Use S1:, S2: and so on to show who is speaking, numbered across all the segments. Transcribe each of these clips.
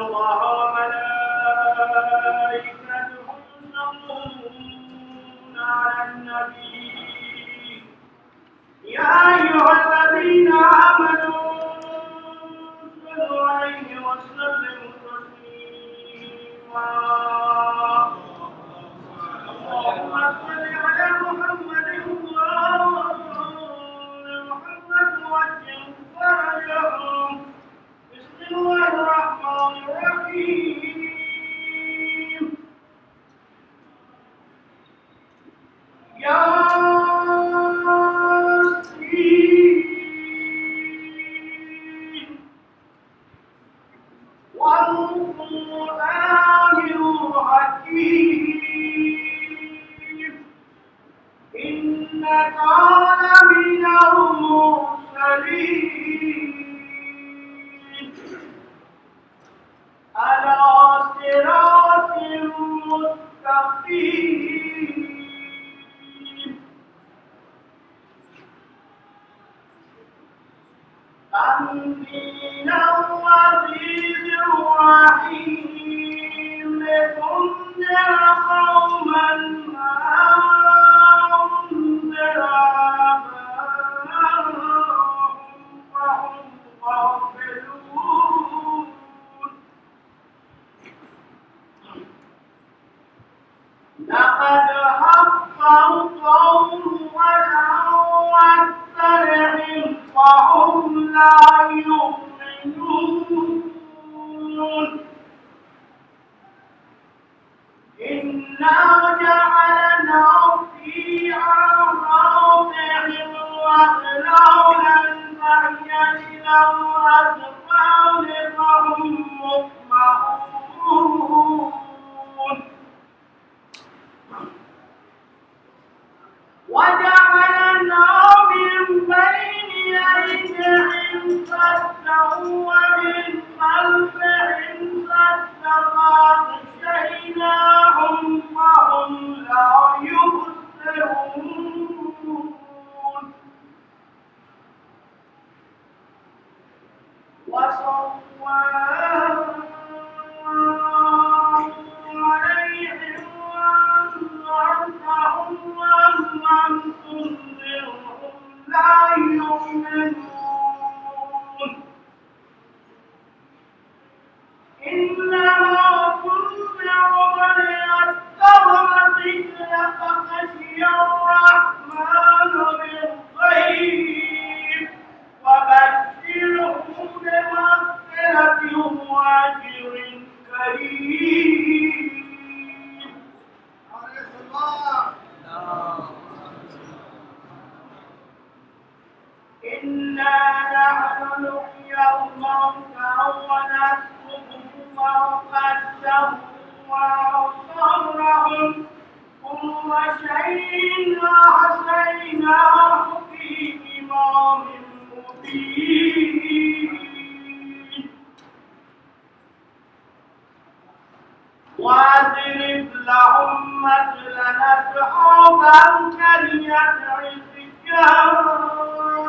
S1: الله وملائكته يصلون على النبي يا أيها الذين آمنوا صلوا عليه وسلموا تسليما اللهم صل على محمد محمد وجه فرجهم بسم الله الرحمن الرحيم ياسين والقرآن الحكيم إنك لمن المرسلين على صراط مستقيم تنزيل العزيز الرحيم لتنذر قوما ما أنذر آباؤهم فهم غافلون لقد حق القول على أكثرهم فهم لا يؤمنون إنا جعلنا في أعناقهم أغلالا فهي إلى الأذقان فهم مقمحون وجعلنا من بين أيديهم سدا ومن خلفهم سدا فأغشيناهم فهم لا يبصرون عليهم وأنذرتهم وأم لم تنذرهم لا يؤمنون إنما تنذر من اتخذ ذكرك خشي الرحمن بالغيب وبشره بمغفرة وأجر كريم. إنا نحن نحيي الموتى ونكتب ما قدموا وآثارهم كل شيء أحصيناه في إمام مبين واضرب لهم مثلا أصحاب القرية إذ جاءهم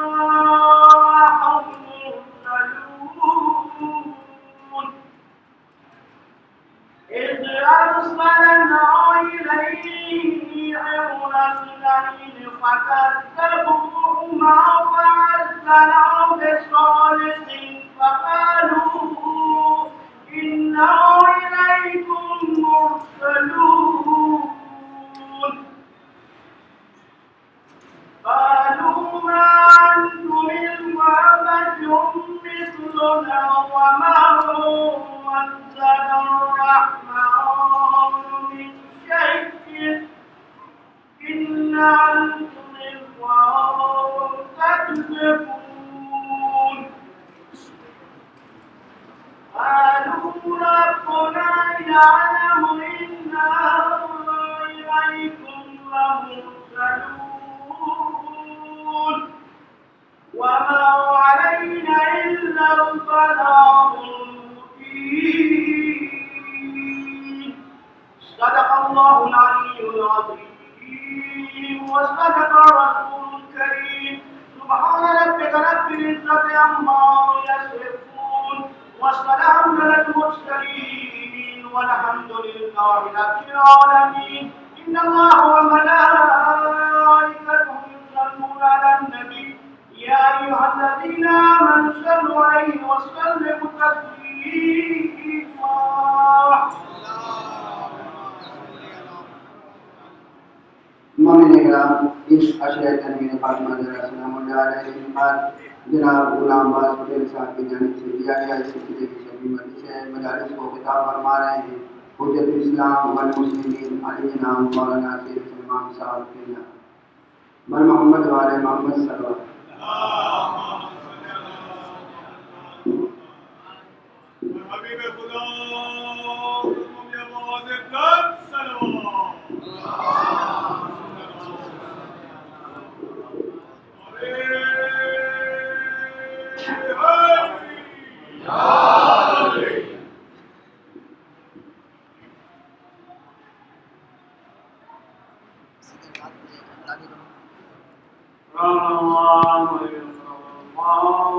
S1: المرسلون إذ أرسلنا إليهم رسلين فكذبوهما فأرسلنا بصالح فقالوا إنا إليكم مرسلون قالوا ما أنتم إلا بشر مثلنا وما أنزل الرحمن من شيء إن أنتم إلا تكذبون قالوا ربنا يعلم إنا إليكم لمرسلون وما علينا إلا البلاغ المبين. صدق الله العلي العظيم وصدق الرسول الكريم. سبحان ربك رب العزة عما يصفون والسلام على المرسلين والحمد لله رب العالمين. إن الله وملائكته يصلون على النبي يا أيها الذين آمنوا صلوا عليه وسلموا تسليما.
S2: مومن کرام، اس عشرہ تنویر فاطمہ زہرا سلام اللہ علیہ الانفال جناب غلام عباس پٹیل صاحب کی جانب سے دیا گیا اس سلسلے کی شبی مجلس ہے مجالس کو خطاب فرما رہے ہیں حجت الاسلام والمسلمین علی نام مولانا سید سلمان صاحب کے نام بر محمد والے محمد صلی اللہ علیہ
S3: حبیب خدا تم یہ آواز کر سلام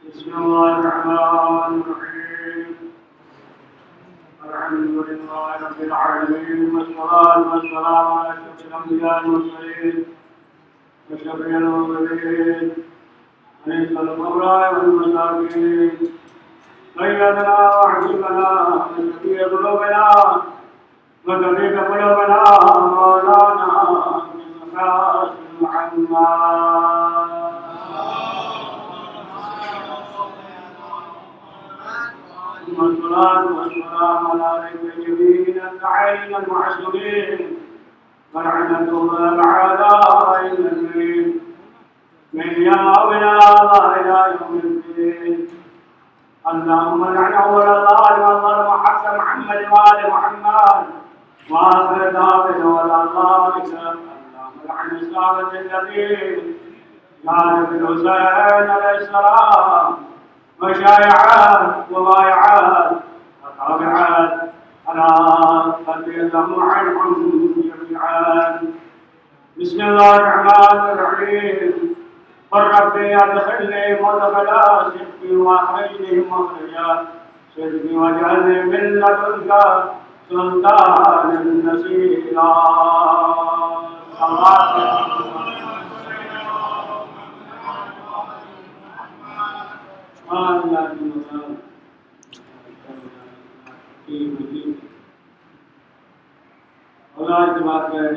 S3: بسم الله الرحمن الرحيم. الحمد لله رب العالمين والصلاة والسلام على أشرف الأنبياء والمرسلين وشفيع المرسلين أنيس المولى والمساكين سيدنا وحبيبنا وشفيع قلوبنا وطبيب قلوبنا مولانا محمد والصلاة والسلام على النبيين الأعين المعصومين ولعنة الأعداء المسلمين من يومنا إلى يوم الدين. اللهم لعن أول الظالم وظلم حق محمد وآل محمد وآخر دعوانا ولا ظالم. عن الإسلام الذين كان في الحسين عليه السلام وشايعات وبايعات وتابعات على قلب الله عنهم جميعا. بسم الله الرحمن الرحيم. قل ربي أدخلني مدخل صدق وأخرجني مخرجا صدق واجعلني من لدنك سلطانا نصيرا. اللہ کی بات ہے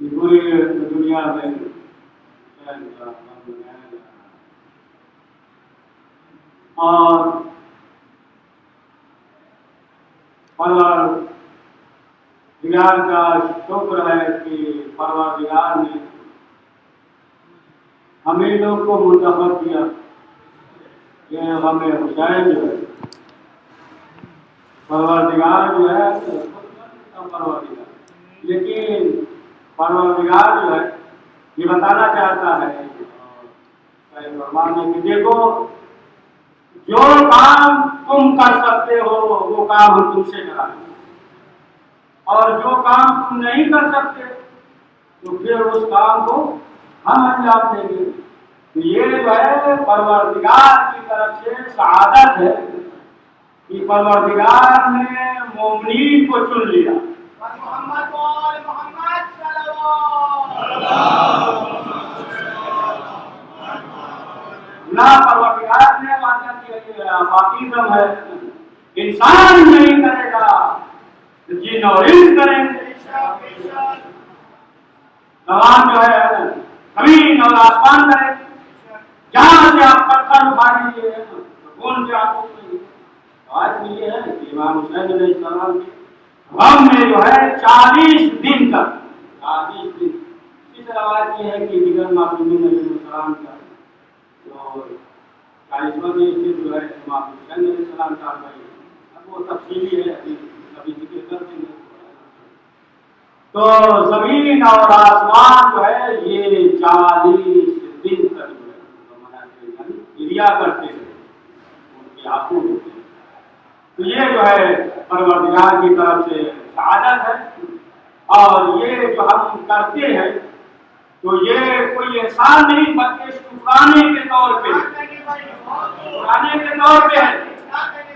S3: کہ پوری دنیا میں اور پروردگار کا شکر ہے کہ پروردگار نے ہمیں لوگ کو منتخب کیا کہ ہمیں حسین جو ہے پروردگار جو ہے پروردگار، لیکن پروردگار جو ہے یہ بتانا چاہتا ہے کہ دیکھو جو کام تم کر سکتے ہو وہ کام ہم تم سے کرائیں گے، اور جو کام تم نہیں کر سکتے تو پھر اس کام کو ہم انجام دیں گے. تو یہ جو ہے پروردگار کی طرف سے سعادت ہے کہ پروردگار نے مومنین کو چن لیا.
S1: محمد وآل محمد صلوات.
S3: نہ پروردگار نے وعدہ کیا کہ پاکیزم ہے انسان نہیں کرے گا جن اور انس کریں گے. زبان جو ہے زمین اور آسمان کرے، جہاں سے آپ پتھر اٹھا لیجیے کون سے آپ کو آج بھی یہ ہے کہ امام حسین علیہ السلام کی غم میں جو ہے 40 دن تک 40 دن روایت یہ ہے کہ دیگر معصومین علیہ السلام کا جو 40واں میں سے جو ہے امام حسین علیہ السلام کا ہے، اب وہ تفصیلی ہے، ابھی ذکر کر دیں گے۔ تو زمین اور آسمان جو ہے یہ 40 دن تک جو ہے گریا کرتے ہیں، ان کی آنکھوں میں۔ تو یہ جو ہے پروردگار کی طرف سے سعادت ہے، اور یہ جو ہم کرتے ہیں تو یہ کوئی احسان نہیں بلکہ شکرانے کے طور پہ ہے۔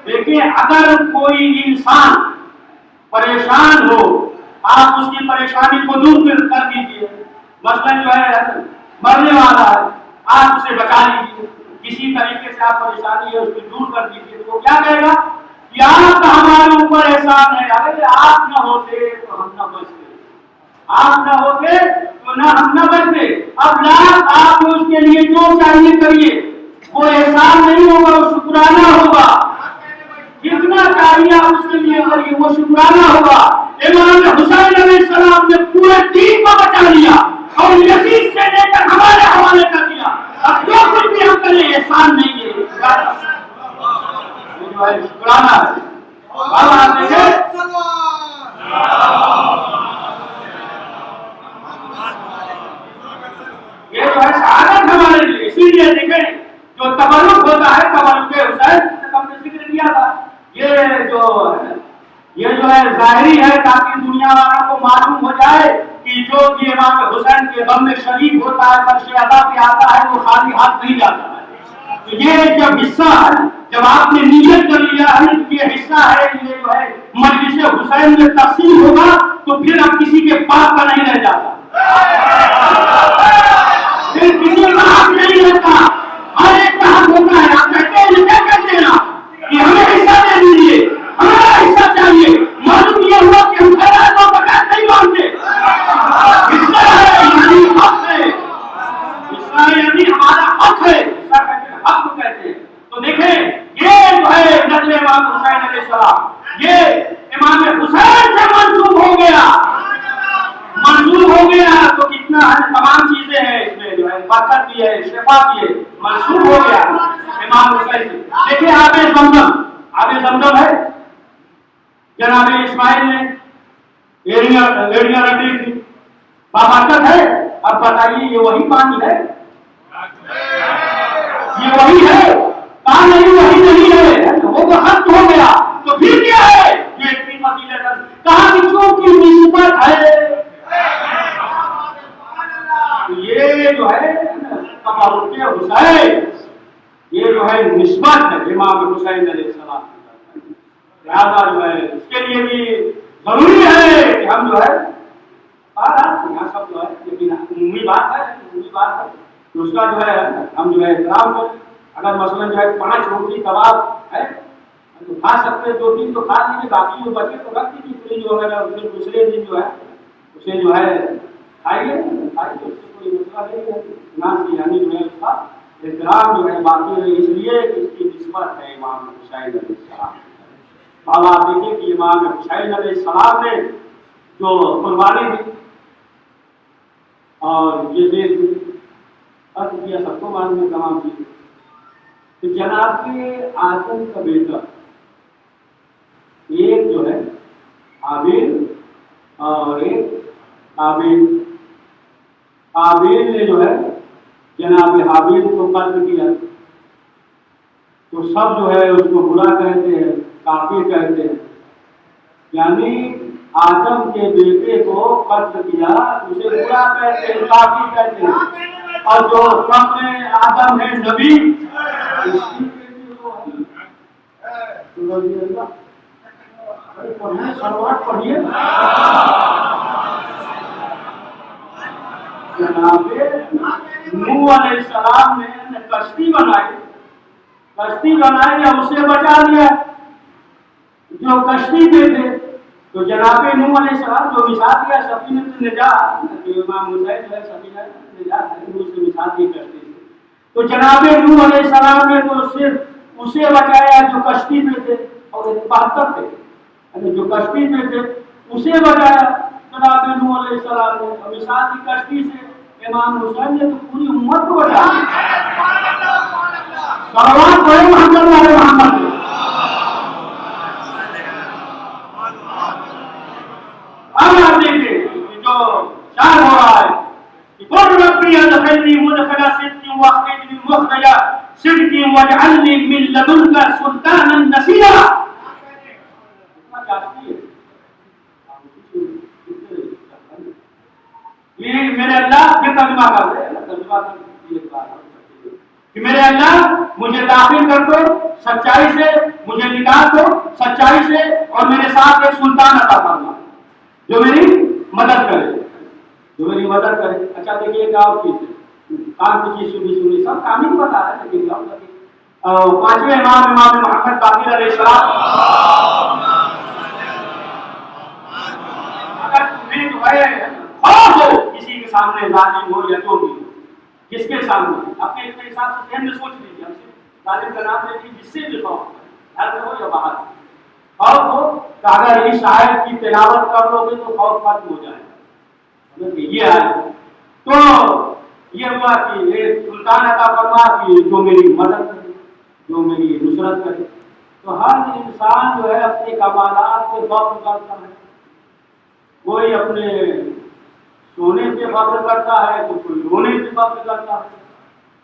S3: دیکھیں اگر کوئی انسان پریشان ہو، آپ اس کی پریشانی کو دور کر دیجیے، مثلا جو ہے مرنے والا ہے، آپ اسے بچا لیجیے، کسی طریقے سے آپ پریشانی ہے اس کو دور کر دیجیے، تو کیا کہے گا کہ آپ کا ہمارے اوپر احسان ہے، اگر آپ نہ ہوتے تو ہم نہ بچتے، آپ نہ ہوتے تو نہ ہم نہ بچتے۔ اب لاکھ آپ اس کے لیے جو چاہیے کریے، وہ احسان نہیں ہوگا، وہ شکرانہ ہوگا۔ جتنا چاہیے آپ اس کے لیے کریے، وہ شکرانہ ہوگا۔ امام حسین علیہ السلام نے پورے دین کو بچا لیا اور یزید سے لے کر ہمارے حوالے کر دیا۔ اب جو کچھ بھی ہم کریں احسان نہیں ہے، جو ہے شکرانہ ہے۔ اب آپ دیکھیں یہ جو ہے سعادت ہمارے لیے، اسی لیے دیکھیں جو تبرک ہوتا ہے، تبرک حسین ہم نے ذکر کیا تھا، یہ جو ہے ظاہری ہے تاکہ دنیا والوں کو معلوم ہو جائے کہ جو بھی امام حسین کے غم میں شریک ہوتا ہے، فرش عطا پہ آتا ہے، وہ خالی ہاتھ نہیں جاتا ہے۔ تو یہ جب حصہ ہے، جب آپ نے نیت کر لیا ہے کہ یہ حصہ ہے، یہ جو ہے مجلس حسین میں تقسیم ہوگا، تو پھر اب کسی کے پاس کا نہیں رہ جاتا، پھر کسی کا حق نہیں رہتا، ہر ایک کا حق ہوتا ہے۔ آپ کہتے ہیں کیا کہتے ہیں نا کہ ہمیں حصہ دے دیجیے، ہمارا حصہ چاہیے، معلوم یہ ہوا کہ ہم خیرات و برکات نہیں مانگتے، حصہ ہے یعنی حق ہے، حصہ یعنی ہمارا حق ہے، حصہ کہتے ہیں، حق کہتے ہیں۔ تو دیکھیں یہ جو ہے نسل امام حسین علیہ السلام، یہ امام حسین سے منسوب ہو گیا، منسوب ہو گیا تو کتنا ہے، تمام چیزیں ہیں اس میں، جو ہے برکت بھی ہے، شفا بھی ہے، منسوب ہو گیا امام حسین سے۔ دیکھیں آب زمزم، آب زمزم ہے، جناب اسماعیل نے ایڑیاں رکھی تھی، بابرکت ہے۔ اب بتائیے یہ وہی پانی ہے، یہ وہی ہے؟ کہاں نہیں وہی نہیں ہے، وہ تو ختم ہو گیا، تو پھر کیا ہے؟ یہ اتنی فضیلت ہے، کہاں کی چونکہ نسبت ہے، یہ جو ہے تبرک حسین، یہ جو ہے نسبت ہے امام حسین علیہ السلام، لہذا جو ہے اس کے لیے بھی ضروری ہے کہ ہم جو ہے یہاں سب جو ہے لیکن عمومی بات ہے، تو اس کا جو ہے ہم جو ہے احترام کریں۔ اگر مثلا جو ہے 5 روٹی کباب ہے تو کھا سکتے، 2-3 تو کھا لیجیے، باقی جو بچے تو رکھ دیجیے، پھر جو ہے پھر دوسرے دن جو ہے اسے جو ہے کھائیے، اس سے کوئی مسئلہ نہیں ہے، نہ یعنی جو ہے اس کا احترام جو ہے باقی ہے، اس لیے اس کی نسبت ہے امام حسین علیہ السلام۔ اب آپ دیکھیں کہ امام حسین علیہ السلام نے جو قربانی دی اور یہ دیکھ کیا سب کو معلوم ہے تمام چیزیں، تو جناب کے آدم کا بیٹا ایک جو ہے حابیل اور ایک قابیل، قابیل نے جو ہے جناب حابیل کو قتل کیا، تو سب جو ہے اس کو برا کہتے ہیں، کافر کہتے ہیں، یعنی آدم کے بیٹے کو قتل کیا اسے برا کہتے ہیں، کافر کہتے ہیں، اور جو اپنے آدم ہے نبی، پڑھیے جناب نوح علیہ السلام نے کشتی بنائی اور اسے بچا لیا جو کشتی میں تھے، تو جناب نوح علیہ السلام جو مثال دیا سفینۃ النجات، امام حسین جو ہے سفینۃ النجات ہے، اس سے مثال دی کرتے تھے، تو جناب نوح علیہ السلام نے تو صرف اسے بچایا جو کشتی میں تھے، اور 72 تھے جو کشتی میں تھے اسے بچایا جناب نوح علیہ السلام نے، مثال دی کشتی سے امام حسین نے تو پوری امت کو بچا دیا. صلوات پڑھیں محمد والے محمد. اب آپ دیکھیں جو شاعر ہو رہا ہے قل ربي ادخلني مدخل صدق واخرجني مخرج صدق واجعلني من لدنك سلطانا نصيرا. یہ میرے اللہ یہ ترجمہ کر دے کہ میرے اللہ مجھے داخل کر دو سچائی سے, مجھے نکال دو سچائی سے, اور میرے ساتھ ایک سلطان عطا فرما جو میری مدد کرے, جو میری مدد کرے. اچھا دیکھیے کیا چیز ہے, کام کی چیز سنی سب کام ہی بتا رہا ہے, لیکن پانچویں امام محمد باقر علیہ السلام اگر تمہیں جو ہے خوف ہو کسی کے سامنے ظالم ہو یا جو بھی, جس کے سامنے اپنے حساب سے ذہن میں سوچ لیجیے, ظالم کا نام لیجیے, جس سے بھی خوف گھر میں ہو یا باہر خوف ہو کہ اگر اس آیت کی تلاوت کر لو گے تو خوف ختم ہو جائے گا. یہ آیت تو یہ ہوا کہ سلطان عطا فرما کہ جو میری مدد کرے, جو میری نصرت کرے. تو ہر انسان جو ہے اپنے کمالات پہ فخر کرتا ہے, کوئی اپنے سونے پہ فخر کرتا ہے تو کوئی رونے پہ فخر کرتا ہے,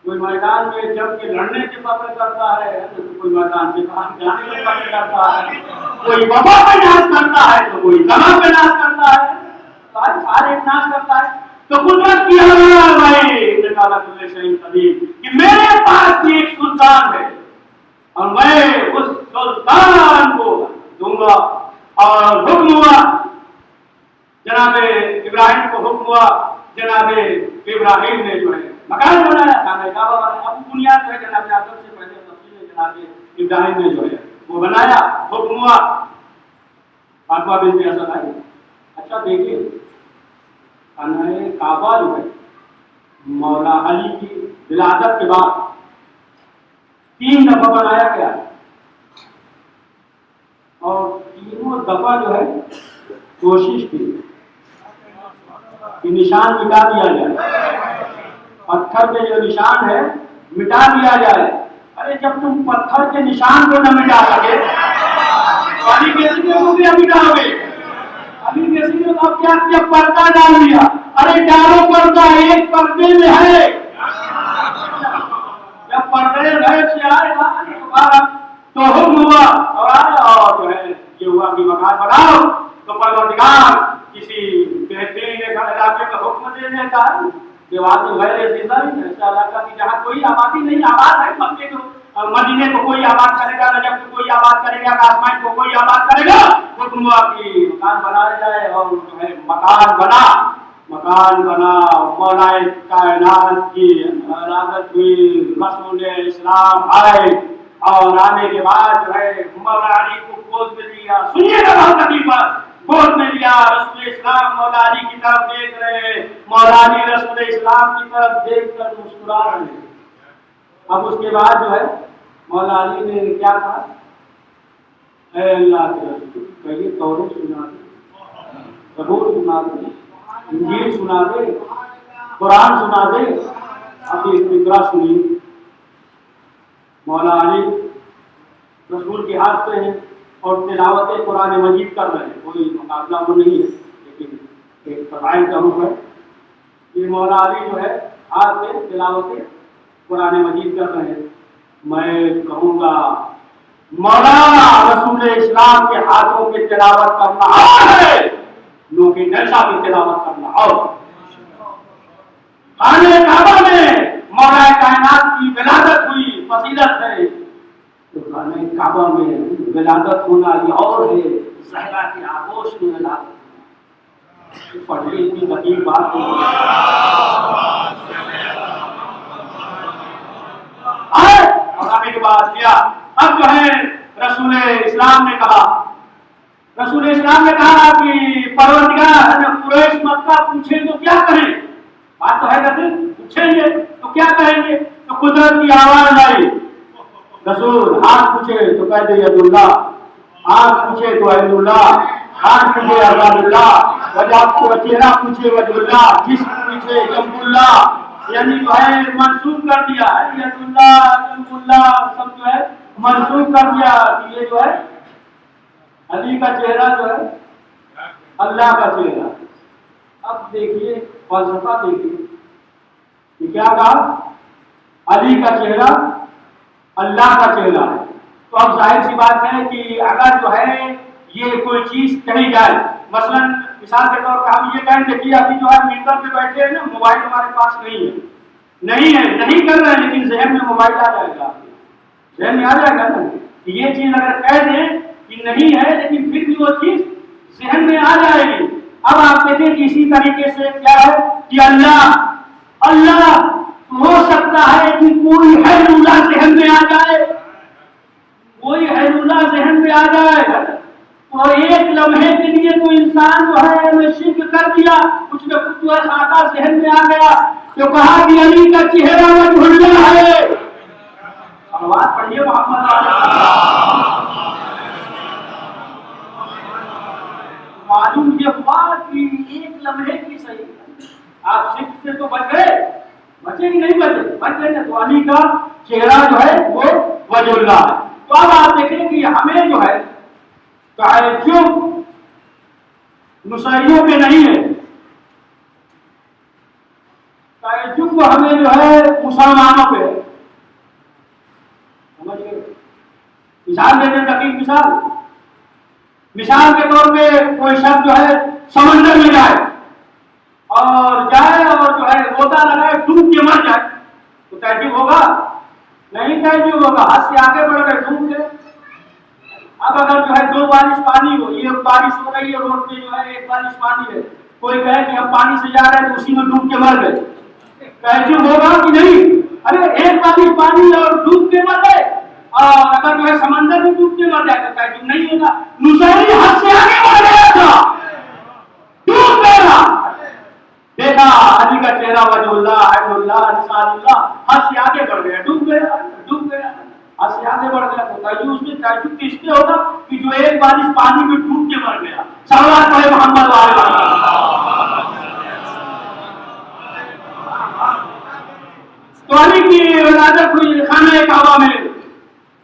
S3: کوئی میدان میں جم کے لڑنے پہ فخر کرتا ہے تو کوئی میدان میں باہر جانے پہ فخر کرتا ہے, کوئی وبا پہ ناز کرتا ہے تو کوئی دما پہ ناز کرتا ہے, سارے ناز کرتا ہے. تو قدرت کی کہ میرے پاس بھی ایک سلطان ہے اور میں اس سلطان کو دوں گا. اور حکم ہوا جناب ابراہیم کو, حکم ہوا جناب ابراہیم نے جو ہے مکان بنایا, کعبہ بنایا. اب بنیاد جو ہے جناب آدم سے پہلے تفصیل جناب ابراہیم نے جو ہے وہ بنایا, حکم ہوا, فاطمہ بنت اسد آئی. اچھا دیکھیے کعبہ جو ہے مولا علی کی ولادت کے بعد 3 دفعہ بنایا گیا, اور تینوں دفعہ جو ہے کوشش کی کہ نشان مٹا دیا جائے, پتھر پہ جو نشان ہے مٹا دیا جائے. ارے جب تم پتھر کے نشان کو نہ مٹا سکے علی کیسے کو بھی مٹاؤ گے؟ علی کیسے نے اب کیا کیا, پردہ ڈال دیا. ارے ڈالو پردہ, ایک پردے میں ہے, جب پردے غیب سے آئے گا تو حکم ہوا اور جو ہے یہ ہوا کہ مکان بناؤ. تو پروردگار کسی بہترین علاقے کا حکم دے دیتا ہے کہ وہاں تو غیر زندہ نہیں ہے, ایسا علاقہ کی جہاں کوئی آبادی نہیں, آباد ہے مکے کو, مدینے کو کوئی آباد کرے گا, نجف کو کوئی آباد کرے گا, کاشمیر کو کوئی آباد کرے گا. حکم ہوا کہ مکان بنایا جائے, اور جو ہے مکان بنا. مولا کائنات کی ارادت ہوئی, رسول اسلام آئے, اور آنے کے بعد جو ہے مولا علی کو گود میں لیا. سنیے گا بہت لطیفہ, گود میں لیا رسول اسلام مولا علی کی طرف دیکھ رہے, مولا علی رسول اسلام کی طرف دیکھ کر مسکرا رہے. اب اس کے بعد جو ہے مولا علی نے کیا کہا, اے اللہ کے رسول کہیے توریت سنا دے, زبور سنا دے, انجیل سنا دے, قرآن سنا دے. اب یہ فکرہ سنیے, مولا علی رسول کے ہاتھ پہ ہیں اور تلاوت قرآن مجید کر رہے ہیں, کوئی مقابلہ وہ نہیں ہے, لیکن ایک فضائل کا حکم ہے کہ مولا علی جو ہے ہاتھ پہ تلاوت قرآن مجید کر رہے ہیں. میں کہوں گا مولا رسول اسلام کے ہاتھوں پہ تلاوت کرنا اور ہے, لوگ کی جلسہ پہ تلاوت کرنا اور. خانہ کعبہ میں مولا کائنات کی ولادت ہوئی, فضیلت ہے. تو خانہ کعبہ میں ولادت ہونا یہ اور ہے, زہرا کی آغوش میں ولادت. پڑھنے کی لطیف بات ہے. اور آنے کے بعد کیا, اب جو ہے رسول اسلام نے کہا کہ پروردگار قریش مکہ پوچھیں تو کیا کہیں, بات تو ہے کہتے پوچھیں گے تو کیا کہیں گے. تو قدرت کی آواز آئی, رسول ہاتھ پوچھے تو کہہ دے ید اللہ, ہاتھ پوچھے تو عید اللہ, ہاتھ پوچھے عباد اللہ, وجہ کو چہرہ پوچھے وجہ اللہ، جسم پوچھے جنب اللہ، یعنی جو ہے منسوخ کر دیا ہے ید اللہ جنب اللہ سب جو ہے منسوخ کر دیا کہ یہ جو ہے علی کا چہرہ جو ہے اللہ کا چہرہ۔ اب دیکھیے فلسفہ دیکھیے کہ کیا کہا، علی کا چہرہ اللہ کا چہرہ ہے۔ تو اب ظاہر سی بات ہے کہ اگر جو ہے یہ کوئی چیز کہی جائے، مثلا مثال کے طور پر ہم یہ کہیں کہ ابھی جو ہے ممبر پہ بیٹھے ہیں نا، موبائل ہمارے پاس نہیں کر رہے ہیں، لیکن ذہن میں موبائل آ جائے گا، ذہن میں آ جائے گا نا کہ یہ چیز اگر کہہ دیں کہ نہیں ہے لیکن پھر بھی وہ چیز ذہن میں آ جائے گی۔ اب آپ دیکھیں کہ اسی طریقے سے کیا ہے کہ اللہ ہو سکتا ہے کہ کوئی حیر اللہ ذہن میں آ جائے، کوئی حیر اللہ ذہن میں آ جائے، اور ایک لمحے کے لیے کوئی انسان جو ہے شرک کر دیا، کچھ نہ کچھ خاکہ ذہن میں آ گیا تو کہا کہ علی کا چہرہ وجہ اللہ ہے۔ آواز پڑھیے محمد معلوم یہ ہوا کہ ایک لمحے کی صحیح آپ شرک سے تو بچ گئے، بچے کہ نہیں بچ گئے تو علی کا چہرہ جو ہے وہ وجہ اللہ ہے۔ تو اب آپ دیکھیں کہ ہمیں جو ہے تعجب نصیریوں پہ نہیں ہے، تعجب کو ہمیں جو ہے مسلمانوں پہ ہے۔ سمجھ گئے؟ مثال دیتے دقیق مثال کے طور پہ کوئی شخص جو ہے سمندر میں جائے اور جو ہے غوطہ لگائے ڈوب کے مر جائے تو تعجب ہوگا؟ نہیں تعجب ہوگا، حد سے آگے بڑھ گئے ڈوب گئے۔ اب اگر جو ہے دو بارش پانی ہو، یہ بارش ہو رہی ہے روڈ پہ جو ہے ایک بارش پانی ہے، کوئی کہے کہ ہم پانی سے جا رہے ہیں تو اسی میں ڈوب کے مر گئے، تعجب ہوگا کہ نہیں؟ ارے ایک بارش پانی اور ڈوب کے مر گئے، اور اگر جو ہے سمندر میں ڈوب کے مر جائے تو تعجب نہیں ہوگا۔ نصیری حد سے آگے بڑھ گیا تھا، ڈوب گیا، دیکھا علی کا چہرہ وجہ اللہ حید اللہ رسال اللہ، حد سے آگے بڑھ گیا، ڈوب گیا، حد سے آگے بڑھ گیا تو تعجب اس میں تعجب کس سے ہوگا کہ جو ایک بارش پانی میں ڈوب کے مر گیا۔ صلوات پڑھے محمد تو علی کی ولادت ہوئی خانہ کعبہ میں،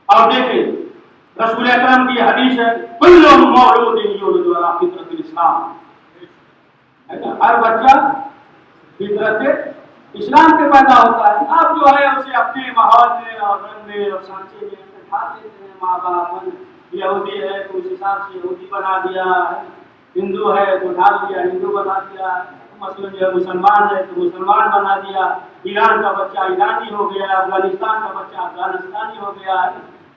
S3: اور دیکھیں رسول اکرم کی حدیث ہے کل مولود یولد علی فطرۃ الاسلام، ہر بچہ فطرت اسلام پہ پیدا ہوتا ہے۔ آپ جو ہے اسے اپنے ماحول میں اور رنگ میں اور سانچے میں ڈھال دیتے ہیں، ماں باپ یہودی ہے تو اس حساب سے یہودی بنا دیا، ہندو ہے تو ڈھال دیا ہندو بنا دیا، مثلاً جو ہے مسلمان ہے تو مسلمان بنا دیا، ایران کا بچہ ایرانی ہو گیا، افغانستان کا بچہ افغانستانی ہو گیا،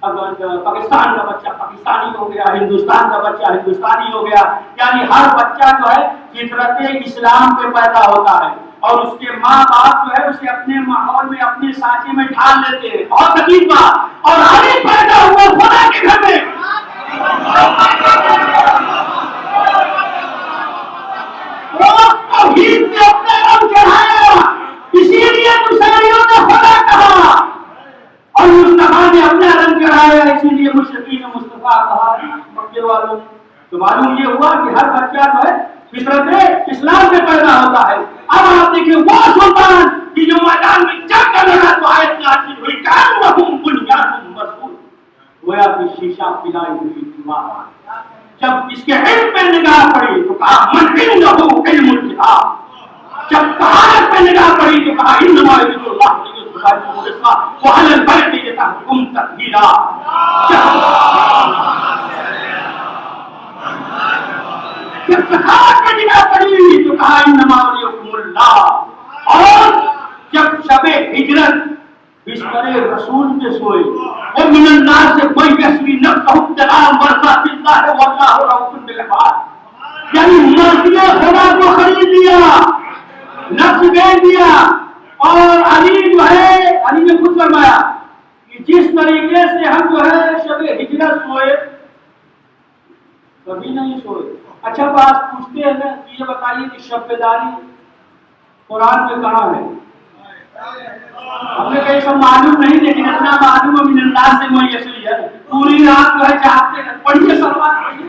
S3: پاکستان کا بچہ پاکستانی ہو گیا، ہندوستان کا بچہ ہندوستانی ہو گیا۔ یعنی ہر بچہ جو ہے فطرت اسلام پہ پیدا ہوتا ہے، اور اس کے ماں باپ جو ہے اسے اپنے ماحول میں اپنے سانچے میں ڈھال لیتے ہیں۔ بہت عجیب بات، اور علی پیدا ہوا خدا کے گھر میں، توحید نے اپنے نام چڑھایا، اسی لیے نصیریوں نے خدا کہا، اور مصطفیٰ نے اپنا رنگ چڑھایا، اسی لیے مشرکین مصطفیٰ کہا مکے والوں۔ تو معلوم یہ ہوا کہ ہر بچہ جو ہے فطرت اسلام سے پیدا ہوتا ہے۔ اب آپ دیکھیں وہ سلطان کہ جو میدان میں جنگ کر رہا تو آیت نازل ہوئی کأنہم بنیان مرصوص، گویا کہ شیشہ پلائی ہوئی دیوار۔ جب اس کے علم پہ نگاہ پڑی تو کہا من عنہ علم الکتاب، جب طہارت پہ نگاہ پڑی تو کہا انما یرید اللہ لیصلح وعلی البیت یطہرکم تطہیرا۔ جب سخاوت پہ نگاہ پڑی تو کہا انما ولیکم اللہ، اور جب شب ہجرت بستر رسول کے سوئے ومن الناس من یشری نفسہ ابتغاء مرضات اللہ واللہ رؤوف بالعباد، یعنی مرضیہ خدا کو خرید لیا، نفس بیچ دیا۔ اور علی جو ہے علی نے خود فرمایا کہ جس طریقے سے ہم جو ہے شب ہجرت سوئے کبھی نہیں سوئے۔ اچھا بات پوچھتے ہیں نا کہ یہ بتائیے کہ شب بیداری قرآن میں کہاں ہے؟ ہمیں کہیں سب معلوم نہیں، لیکن اتنا معلوم ہے من الناس سے من یشری ہے، پوری رات جو ہے چاہتے ہیں۔ پڑھیے سلوات پڑھیے،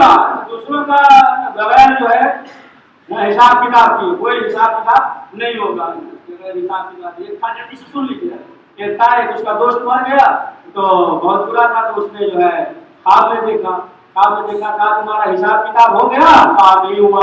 S3: ہوگا, دوسروں کا بغیر جو ہے حساب کتاب کی کوئی حساب کتاب نہیں ہوگا. حساب کتاب ایک تھا سن لیجیے, ایک تھا اس کا دوست مر گیا تو بہت برا تھا, تو اس نے جو ہے خواب میں دیکھا کہا تمہارا حساب کتاب ہو گیا؟ کہا نہیں ہوا.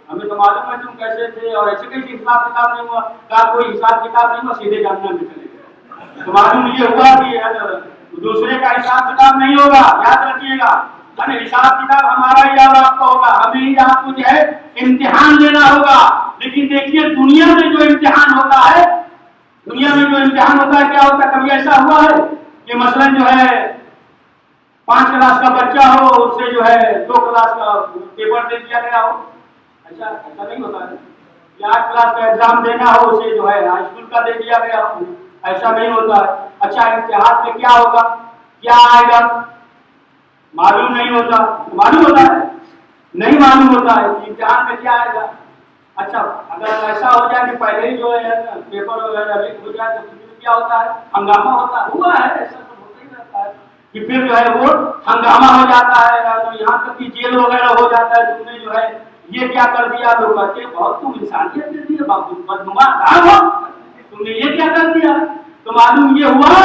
S3: ہمیں تو معلوم ہے تم کیسے تھے اور ایسے کیسے حساب کتاب نہیں ہوا. کہا کوئی حساب کتاب نہیں ہوا, سیدھے جہنم میں چلے گئے. تو معلوم یہ ہوا کہ دوسرے کا حساب کتاب نہیں ہوگا. یاد رکھیے گا, حساب کتاب ہمارا ہی اور آپ کا ہوگا. ہمیں ہی آپ کو جو ہے امتحان لینا ہوگا. لیکن دیکھیے دنیا میں جو امتحان ہوتا ہے, کیا ہوتا ہے؟ کبھی ایسا ہوا ہے کہ مثلاً جو ہے 5 کلاس کا بچہ ہو, اسے جو ہے 2 کلاس کا پیپر دے دیا گیا ہو؟ ایسا نہیں ہوتا ہے. یا 8 کلاس کا ایگزام دینا ہو, اسے جو ہے ہائی اسکول کا دے دیا گیا ہو؟ ایسا نہیں ہوتا ہے. اچھا امتحان میں کیا ہوگا, کیا آئے گا معلوم نہیں ہوتا. معلوم ہوتا ہے؟ نہیں معلوم ہوتا ہے کہ امتحان میں کیا آئے گا. اچھا اگر ایسا ہو جائے کہ پہلے ہی جو ہے پیپر وغیرہ لیک ہو جائے تو پھر کیا ہوتا ہے؟ ہنگامہ ہوا ہے. ایسا تو ہوتا ہی رہتا ہے کہ پھر جو ہے وہ ہنگامہ ہو جاتا ہے, یہاں تک کہ جیل وغیرہ ہو جاتا ہے. تم نے جو ہے یہ کیا کر دیا, لوگ کہتے ہیں بہت تم انسانیت دے دی, بدنما ہو, تم نے یہ کیا کر دیا. تو معلوم یہ ہوا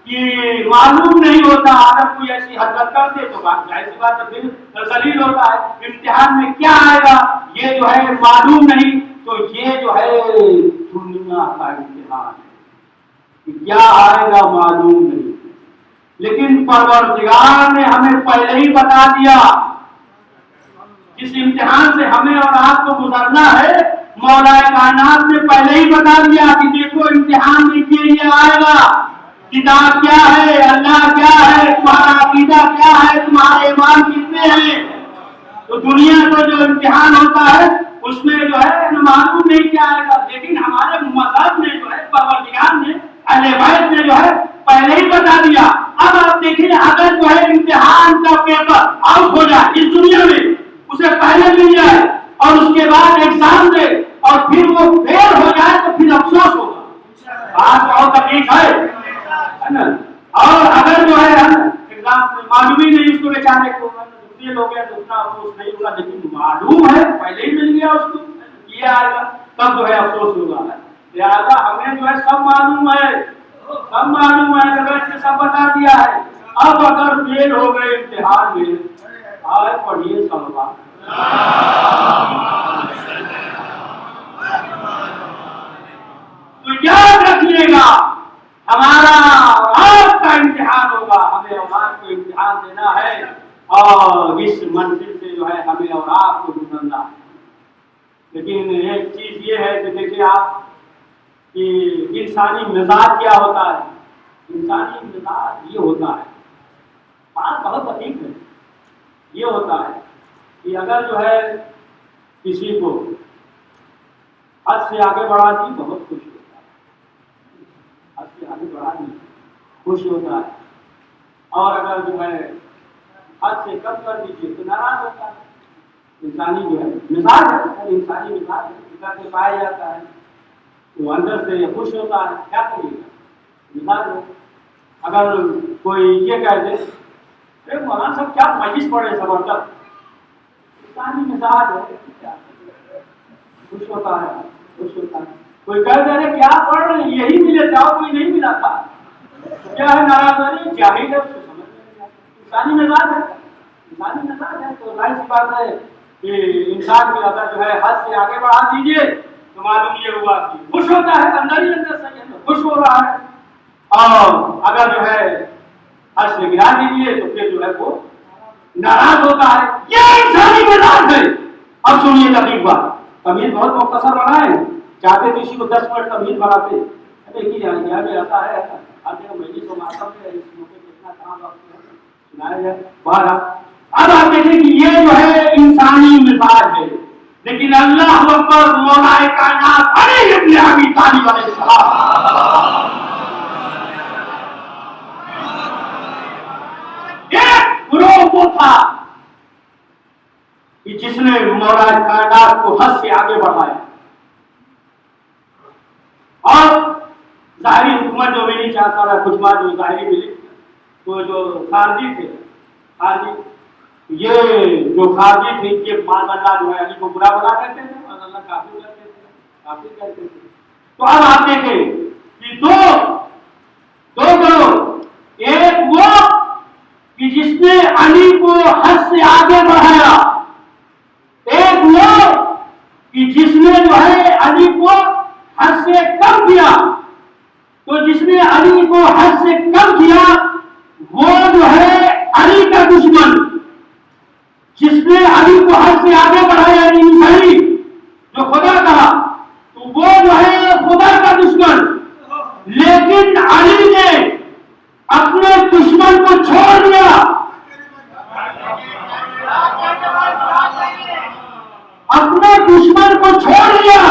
S3: کہ معلوم نہیں ہوتا. اگر کوئی ایسی حرکت کر دے تو ظاہر سی بات ہے پھر ذلیل ہوتا ہے. امتحان میں کیا آئے گا یہ جو ہے معلوم نہیں. تو یہ جو ہے دنیا کا امتحان ہے, کیا آئے گا معلوم نہیں. لیکن پروردگار نے ہمیں پہلے ہی بتا دیا. جس امتحان سے ہمیں اور آپ کو گزرنا ہے, مولا کائنات نے پہلے ہی بتا دیا کہ دیکھو امتحان دیکھیے یہ آئے گا. کتاب کیا ہے, اللہ کیا ہے, تمہارا عقیدہ کیا ہے, تمہارے ایمان کتنے ہیں. تو دنیا کو جو امتحان ہوتا ہے اس میں جو ہے معلوم نہیں کیا آئے گا. لیکن ہمارے مذہب نے جو ہے, پروردگار نے, اہل بیت نے جو ہے پہلے ہی بتا دیا. اب آپ دیکھیں اگر جو ہے امتحان کا پیپر آؤٹ ہو جائے اس دنیا میں, اسے پہلے مل جائے اور اس کے بعد ایگزام دے اور پھر وہ فیل ہو جائے تو پھر افسوس ہوگا. بات بہت تکلیف ہے نا. اور اگر جو ہے ایگزام معلوم ہی نہیں اس کو بیچارے کو فیل ہو گیا تو اتنا افسوس نہیں ہوگا. لیکن معلوم ہے پہلے ہی مل گیا اس کو, یہ آئے گا تب جو ہے افسوس ہوگا. لہٰذا ہمیں جو ہے سب معلوم ہے, سب بتا دیا ہے. اب اگر فیل ہو گئے امتحان میں, آئے پڑھیے سلوا. تو یاد رکھیے گا ہمارا آپ کا امتحان ہوگا. ہمیں اور آپ کو امتحان دینا ہے اور اس منزل سے جو ہے ہمیں اور آپ کو گزرنا ہے. لیکن ایک چیز یہ ہے کہ دیکھیے آپ کہ انسانی مزاج کیا ہوتا ہے. انسانی مزاج یہ ہوتا ہے, بات بہت عجیب ہے. یہ ہوتا ہے کہ اگر جو ہے کسی کو حد سے آگے بڑھا دی بہت خوش ہوتا ہے, حد سے آگے بڑھا دی خوش ہوتا ہے. اور اگر جو ہے حد سے کم کر دیجیے تو ناراض ہوتا ہے. انسانی جو ہے مزاج ہے, انسانی مزاج ہے, سے پایا جاتا ہے. وہ اندر سے خوش ہوتا ہے. کیا کریے گا, مزاج ہے. اگر کوئی یہ کہہ دے مولانا صاحب کیا مجلس پڑھے زبردست, انسانی مزاج ہے, خوش ہوتا ہے. کوئی کہہ دے رہے کیا پڑھ رہے یہی ملے جاؤ, کوئی نہیں ملا تھا, کیا ہے ناراض ہو رہی جاہل ہے, اس کو سمجھ نہیں آتا. انسانی مزاج ہے. تو ظاہر سی بات ہے کہ انسان کو اگر جو ہے حد سے آگے بڑھا دیجیے تو معلوم یہ ہوا کہ خوش ہوتا ہے, اندر ہی اندر سے خوش ہو رہا ہے. اور اگر جو ہے حد سے گرا دیجیے تو پھر جو ہے وہ ناراض ہوتا ہے. یہ انسانی مزاج ہے. اب سنیے تقریب بات, تمیز بہت مختصر بنائے, چاہتے تو اسی کو 10 منٹ تمیز بناتے. دیکھیے یہاں بھی آتا ہے مجلس و ماتم ہے, اس موقع پہ اتنا کام سنایا جائے. باہر اب آپ دیکھیں کہ یہ جو ہے انسانی مزاج ہے. لیکن اللہ اکبر, مولا کائنات علی ابن ابی طالب علیہ السلام ایک گروہ وہ تھا کہ جس نے مولا کائنات کو حد سے آگے بڑھایا. اور ظاہری حکومت جو ملی چاہتا رہا, کچھ بات جو ظاہری ملی, تو جو خارجی تھے, خارجی یہ جو خارجی تھے ان کے مال اللہ جو ہے علی کو برا بنا کرتے تھے اور اللہ کافر کرتے تھے، کافر کرتے تھے۔ تو اب آپ دیکھیں کہ دو گروہ، ایک وہ کہ جس نے علی کو حد سے آگے بڑھایا، ایک وہ کہ جس نے جو ہے علی کو حد سے کم کیا۔ تو جس نے علی کو حد سے کم کیا وہ جو ہے علی کا دشمن، جس نے علی کو حد سے آگے بڑھایا یعنی عیسائی جو خدا کہا تو وہ جو ہے خدا کا دشمن۔ لیکن علی نے اپنے دشمن کو چھوڑ دیا، اپنے دشمن کو چھوڑ دیا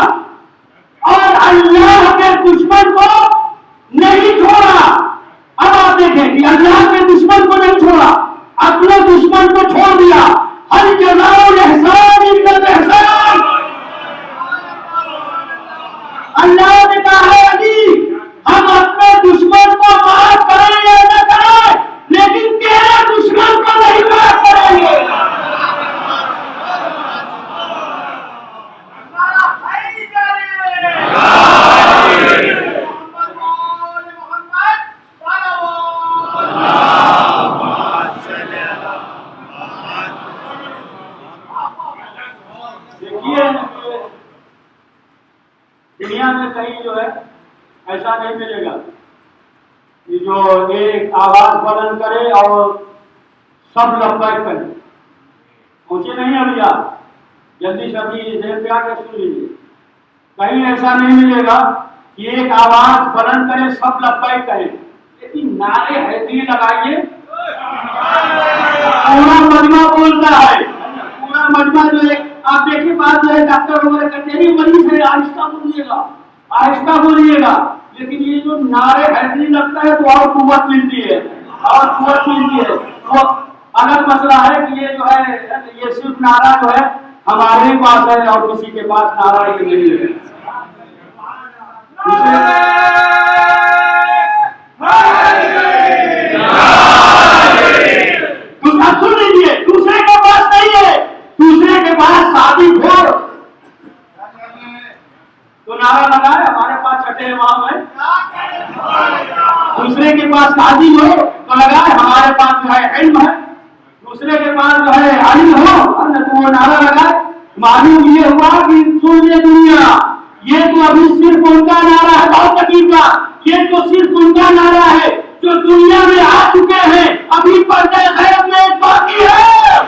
S3: اور اللہ کے دشمن کو نہیں چھوڑا۔ اب آپ دیکھیں کہ اللہ کے دشمن کو نہیں چھوڑا، اپنے دشمن کو چھوڑ دیا۔ ہر جزاء الاحسان الا الاحسان۔ اللہ نے کہا ہے علی ہم اپنے دشمن کو معاف کریں یا نہ کریں لیکن تیرے دشمن کو نہیں معاف کریں گے۔ دنیا میں کہیں جو ہے ایسا نہیں ملے گا کہ جو ایک آواز بلند کرے اور سب لبیک کرے۔ پوچھے نہیں ابھی آپ جلدی سے ابھی ذہن پہ آ کے سن لیجیے، کہیں ایسا نہیں ملے گا کہ ایک آواز بلند کرے سب لبیک کرے، لیکن نعرے حیدری لگائیے پورا مجمع بولتا ہے، پورا مجمع جو ہے۔ آپ دیکھیے بات جو ہے ڈاکٹر وغیرہ کہتے ہیں مریض ہے آہستہ بولیے گا آہستہ بولیے گا، لیکن یہ جو نعرے حیدری لگتا ہے تو اور قوت ملتی ہے اور قوت ملتی ہے۔ وہ الگ مسئلہ ہے کہ یہ جو ہے یہ صرف نعرہ جو ہے ہمارے ہی پاس ہے اور کسی کے پاس نعرہ ہی نہیں ہے۔ سن لیجیے دوسرے کے پاس نہیں ہے، دوسرے کے پاس شادی ہو تو نعرہ لگائے ہمارے پاس چھٹے امام ہے، دوسرے کے پاس شادی ہو تو لگائے ہمارے پاس جو ہے علم ہے، دوسرے کے پاس جو ہے علم ہو تو وہ نعرہ لگائے۔ معلوم یہ ہوا کہ سن لے دنیا یہ تو ابھی صرف ان کا نعرہ ہے، بہت عجیب کا، یہ تو صرف ان کا نعرہ ہے جو دنیا میں آ چکے ہیں، ابھی پردے غیب میں باقی ہے،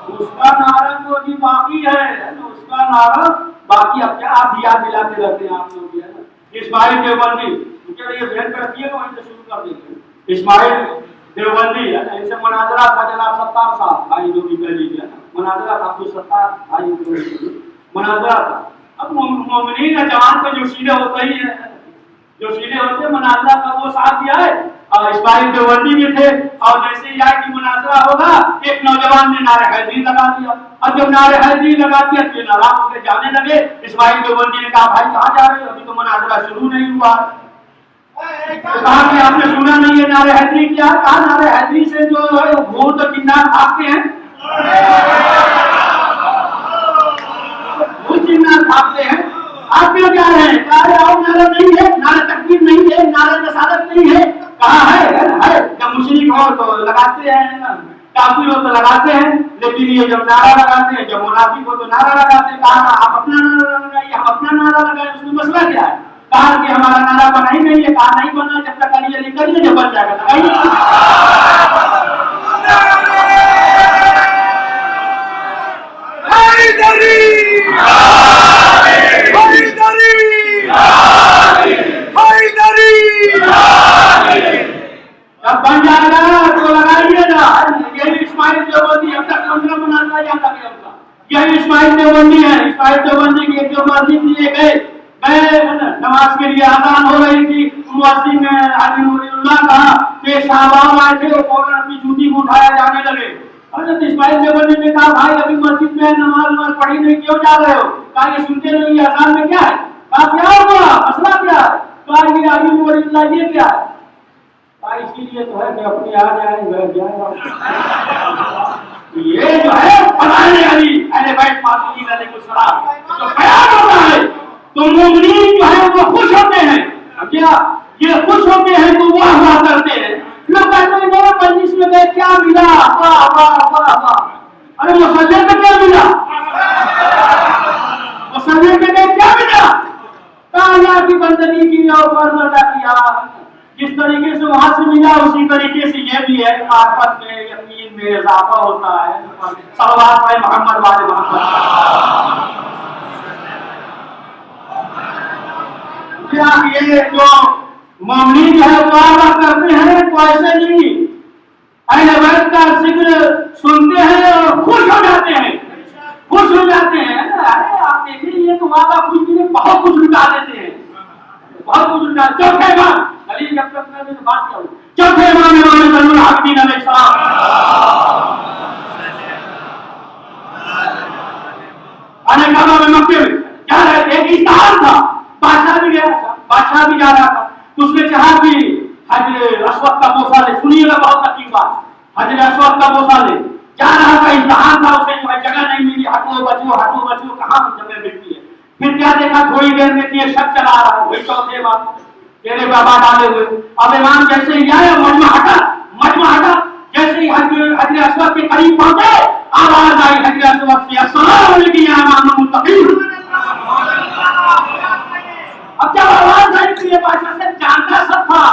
S3: اس کا نعرہ تو ابھی باقی ہے، اس کا نعرہ باقی۔ اب کیا آپ یاد دلاتے رہتے ہیں آپ لوگ ہے نا اسماعیل دیوبندی، مجھے یہ ذہن میں رکھیے گا وہیں سے شروع کر دیتے ہیں۔ اسماعیل دیوبندی ہے نا، ان سے مناظرہ تھا جناب ستار صاحب بھائی جو بھی کہہ لیجیے نا، مناظرہ تھا عبدالستار بھائی مناظرہ تھا۔ اب مومنین کا جوان پہ جو شیلے ہوتے ہی ہے، جو شیلے ہوتے ہیں مناظرہ کا وہ ساتھ دیا ہے اور اسماعیل دیوبندی بھی تھے، اور جیسے ہی آئے کہ مناظرہ ہوگا ایک نوجوان نے نعرہ حیدری لگا دیا، اور جب نعرہ حیدری لگا دیا تو ناراض ہو کے جانے لگے۔ اسماعیل دیوبندی نے کہا بھائی کہاں جا رہے ہو، ابھی تو مناظرہ شروع نہیں ہوا۔ کہا کہ آپ نے سنا نہیں ہے نعرہ حیدری کیا؟ کہا نعرہ حیدری سے جو ہے بھوت اور جنات بھاگتے ہیں، بھوت جنات بھاگتے ہیں، آپ کیوں جا رہے ہیں؟ کہا اور نعرہ نہیں ہے، نعرہ تکبیر نہیں ہے، نعرہ رسالت نہیں ہے۔ کہا ہے جب مشرک ہو تو لگاتے ہیں، کافر ہو تو لگاتے ہیں، لیکن یہ جب نعرہ لگاتے ہیں جب منافق ہو تو نعرہ لگاتے ہیں۔ کہا آپ اپنا نعرہ لگائیے، ہم اپنا نعرہ لگائیں، اس میں مسئلہ کیا ہے؟ کہا کہ ہمارا نعرہ بنا ہی نہیں ہے۔ کہا نہیں بنا، جب تک علی علی کریے جب بن جائے گا لگائیے۔ جب بن جائے گا تو لگائیے گا۔ یہی اسماعیل دیوبندی اب تک منظر مناظرہ یاد آ گیا، یہی اسماعیل دیوبندی ہے۔ اسماعیل دیوبندی کی ایک جو مسجد لیے گئے نماز کے لیے اذان ہو رہی تھی، مؤذن نے علی نور اللہ کہا کہ صحابہ آئے تھے، فوراً اپنی جوتی کو اٹھایا جانے لگے۔ حضرت اسماعیل دیوبندی نے کہا بھائی ابھی مسجد میں نماز پڑھی نہیں، کیوں جا رہے ہو؟ کہا یہ سنتے نہیں اذان میں کیا ہے؟ کہا کیا ہوا، مسئلہ کیا ہے؟ کہا یہ علی نور اللہ یہ کیا ہے؟ اسی لیے تو ہے کہ اپنے آ جائیں بیٹھ جائیں. یہ جو ہے فضائل علی اہل بیت معصومین علیہ السلام جو بیان ہوتا ہے تو مومنین جو ہے وہ خوش ہوتے ہیں. کیا یہ خوش ہوتے ہیں تو واہ واہ کرتے ہیں. لوگ کہتے ہیں میرے مجلس میں گئے کیا ملا؟ واہ واہ واہ واہ. ارے مسجد میں کیا ملا؟ مسجد میں گئے کیا ملا؟ اللہ کی بندگی کی اور فرض ادا کیا. جس طریقے سے وہاں سے ملا اسی طریقے سے یہ بھی ہے. معرفت میں یقین میں اضافہ ہوتا ہے. صلوات پڑھیں محمد والے محمد. یہ جو مومنین جو ہے وعدہ کرتے ہیں تو ایسے نہیں اہل بیت کا ذکر سنتے ہیں اور خوش ہو جاتے ہیں. خوش ہو جاتے ہیں. ارے آپ دیکھیں یہ تو وعدہ کچھ بھی نہیں, بہت کچھ لٹا دیتے ہیں. بہت کچھ لٹا. چوتھے امام علی جب تک میں بات کروں چوتھے امام زین العابدین علیہ السلام آنے کعبہ میں مکے میں جا رہے تھے. ایک اشتہار تھا. بادشاہ بھی گیا تھا, بادشاہ بھی جا رہا تھا. تو اس نے چاہا کہ حجر اسود کا بوسہ لے. سنیے گا بہت عجیب بات. حجر اسود کا بوسہ لے جا رہا تھا. اشتہار تھا. اسے جو ہے جگہ نہیں ملی. ہٹو بچو کہاں جگہ ملتی ہے. پھر کیا دیکھا تھوڑی دیر میں یہ شخص چلا رہا ہے. وہی چوتھے امام تیرے بابا ڈالے ہوئے. اب امام جیسے ہی آئے مجمع ہٹا جیسے ہی حجر اسود کے قریب پہنچے آواز آئی حجر اسود سے السلام علیکم یا امام المتقین. اب جب آواز آئی تو یہ بادشاہ سے جانتا سب تھا.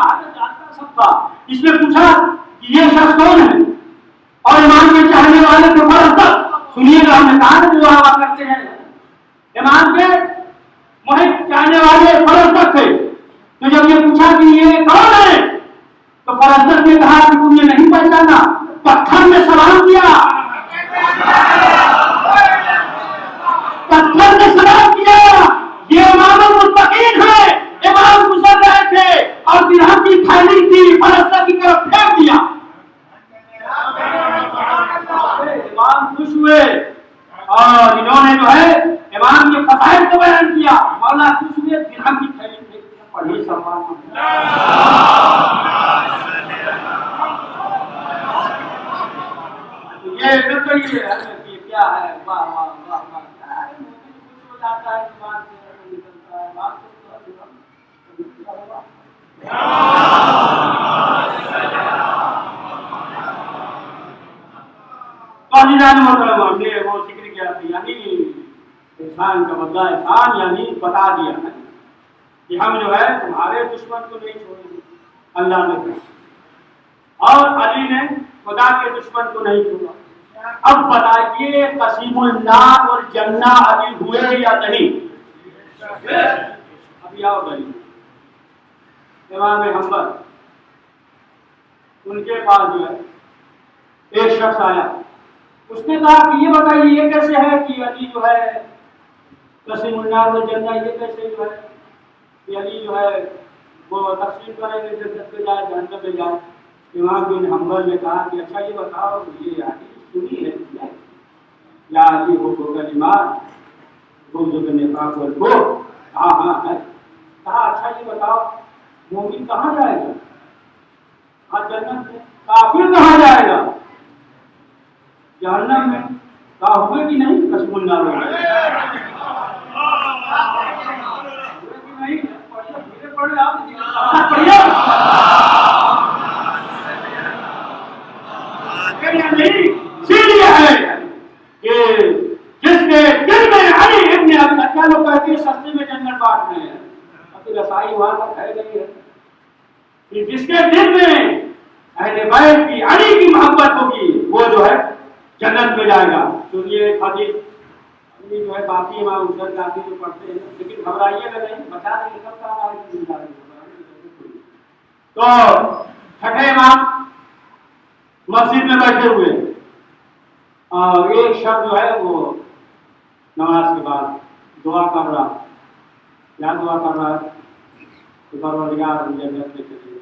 S3: اس نے پوچھا کہ یہ شخص کون ہے اور امام کے چاہنے والے کو فرض تک. سنیے گا ہم نے کہا جو ہوا کرتے ہیں امام کے محب چاہنے والے فرض تک تھے. تو جب یہ پوچھا کہ یہ کون ہے تو فرزدق نے کہا کہ تم یہ نہیں پہچانا. پتھر نے سلام کیا. پتھر نے سلام کیا. یہ امام المتقین ہے. امام گزر رہے تھے اور درہم کی تھیلی تھی فرزدق کی طرف پھینک دیا. امام خوش ہوئے اور انہوں نے جو ہے امام کے فضائل کو بیان کیا. مولا خوش ہوئے درہم کی تھیلی پڑھی سلمان. یہ کیا ہے. واہ واہ واہ واہ. ہو جاتا ہے زبان سے نکلتا ہے بات ہم نے وہ ذکر کیا تھا. یعنی احسان کا بدلہ احسان یعنی بتا دیا ہے کہ ہم جو ہے تمہارے دشمن کو نہیں چھوڑیں گے. اللہ نے کہا اور علی نے خدا کے دشمن کو نہیں چھوڑا. اب بتائیے قسیم النار اور جنہ علی ہوئے یا نہیں؟ ابھی آؤ بھائی. امام حنبل ان کے پاس جو ہے ایک شخص آیا. اس نے کہا کہ یہ بتائیے یہ کیسے ہے کہ علی جو ہے قسیم النار اور جنہ یہ کیسے جو ہے علی جو ہے وہ تقسیم کریں گے جنت میں جائے جہنم میں جائے. امام بن حنبل نے کہا کہ اچھا یہ بتاؤ یہ حدیث سنی ہے یا علی ہو کلمات وہ جو نفاق کو ہاں ہے. کہا اچھا یہ بتاؤ مومن کہاں جائے گا؟ ہاں جنت میں. کافر کہاں جائے گا؟ جہنم میں. کہا ہوئے کہ نہیں قسم النار ہو گئے جس کے دل میں علی ابن ابی طالب کیا لوگ کہتے ہیں سستے میں جنت بانٹنے ہیں. ابھی رسائی وہاں تک ہے نہیں ہے کہ جس کے دل میں اہل بیت کی علی کی محبت ہوگی وہ جو ہے جنت میں جائے گا. تو یہ حدیث جو ہے باقی امام ادھر جاتی جو پڑھتے ہیں لیکن گھبرائیے گا نہیں. بتا دیں کہ سب کا ہماری ذمہ داری. تو چھٹے امام مسجد میں بیٹھے ہوئے اور ایک شخص جو ہے وہ نماز کے بعد دعا کر رہا. کیا دعا کر رہا ہے کہ پروردگار ہم جنت میں چلے جائیں,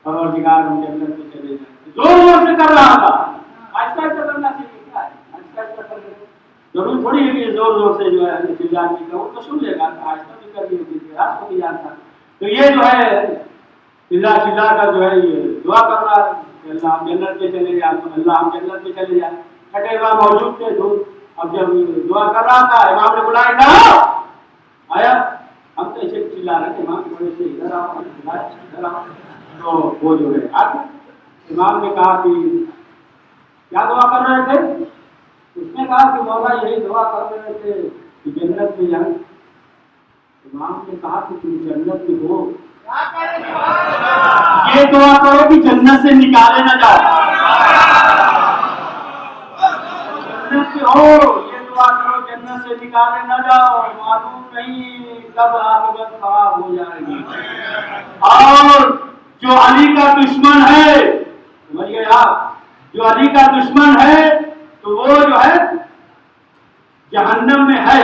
S3: پروردگار ہم جنت میں چلے جائیں. زور زور سے کر رہا تھا. آہستہ آہستہ کرنا چاہیے. کیا ہے آہستہ آہستہ کرنا ضرور تھوڑی ہے کہ زور زور سے جو ہے چلا کی وہ تو سن لے گا. آہستہ بھی کرنی ہوتی ہے رات کو بھی جانتا. تو یہ جو ہے چلا چلا کر جو ہے یہ دعا کر رہا ہے کہ اللہ ہم جنت میں چلے جائیں، اللہ ہم جنت میں چلے جائیں. چھٹے امام موجود تھے جو اب جب دعا کر رہا تھا امام نے بلایا ادھر آیا. ہم تو ایسے چلا رہے تھے امام تھوڑے سے ادھر آؤ. تو وہ جو ہے امام نے کہا کہ کیا دعا کر رہے تھے؟ اس نے کہا کہ مولا یہی دعا کر رہے تھے کہ جنت میں جائیں. امام نے کہا کہ تم جنت میں ہو، یہ دعا کرو کہ جنت سے نکالے نہ جاؤ. جنت میں ہو یہ دعا کرو جنت سے نکالے نہ جاؤ، معلوم نہیں کب عاقبت خراب ہو جائے گی. اور جو علی کا دشمن ہے، سمجھیے آپ، جو علی کا دشمن ہے تو وہ جو ہے جہنم میں ہے.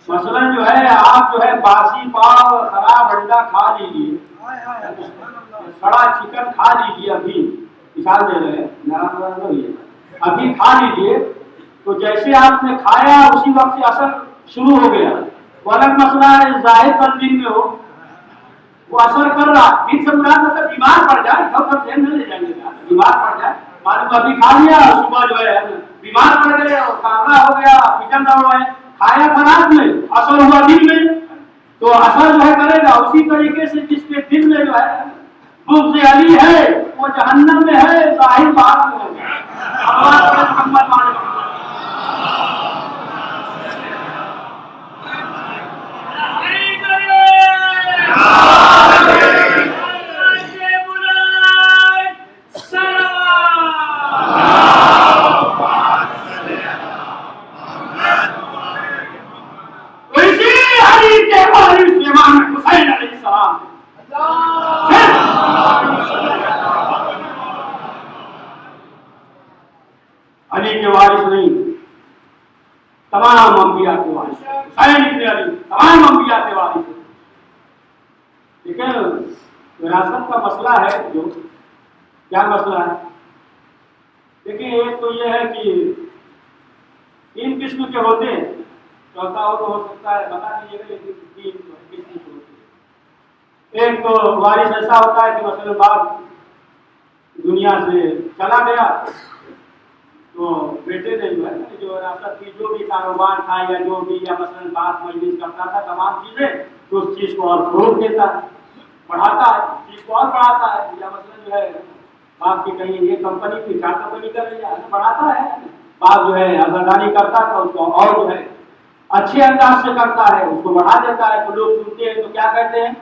S3: مثلا جو ہے آپ جو ہے باسی پاؤ خراب انڈا کھا لیجیے، سڑا چکن کھا لیجیے، ابھی مثال دے رہے ہیں، ابھی کھا لیجیے تو جیسے آپ نے کھایا اسی وقت سے اثر شروع ہو گیا. وہ الگ مسئلہ ہے ظاہر پر دن میں ہو وہ اثر کر رہا، دن سے مراد مطلب بیمار پڑ جائے، ذہن میں لے جائیں گے، بیمار پڑ جائے، معلوم ابھی کھا لیا صبح جو ہے بیمار پڑ گئے اور کانگڑا ہو گیا، پچن دوڑ ہے، کھایا تھا رات میں اثر ہوا دن میں، تو اثر جو ہے کرے گا. اسی طریقے سے جس کے دل میں جو ہے بغض علی ہے وہ جہنم میں ہے، ظاہر بات میں ہے. محمد مانو حسین علیہ السلام علی کے وارث نہیں، تمام انبیاء کے وارث. حسین ابن علی تمام انبیاء کے وارث. لیکن وراثت کا مسئلہ ہے جو کیا مسئلہ ہے؟ دیکھیں ایک تو یہ ہے کہ تین قسم کے ہوتے ہیں، چوتھا اور ہو سکتا ہے بتا دیجیے گا، لیکن تین قسم کے ہوتے ہیں. ایک تو وارث ایسا ہوتا ہے کہ مثلا باپ دنیا سے چلا گیا تو بیٹے نے جو ہے جو وراثت کی جو بھی کاروبار تھا یا جو بھی یا مثلا بات مجلس کرتا تھا تمام چیزیں تو اس چیز کو اور فروغ دیتا ہے، پڑھاتا ہے، چیز کو اور پڑھاتا ہے. یا مثلا جو ہے باپ کی کہیں یہ کمپنی کی کیا کمپنی کر رہی ہے پڑھاتا ہے. باپ جو ہے آزادانی کرتا تھا اس کو اور جو ہے اچھے انداز سے کرتا ہے، اس کو بڑھا دیتا ہے تو لوگ سنتے ہیں تو کیا کہتے ہیں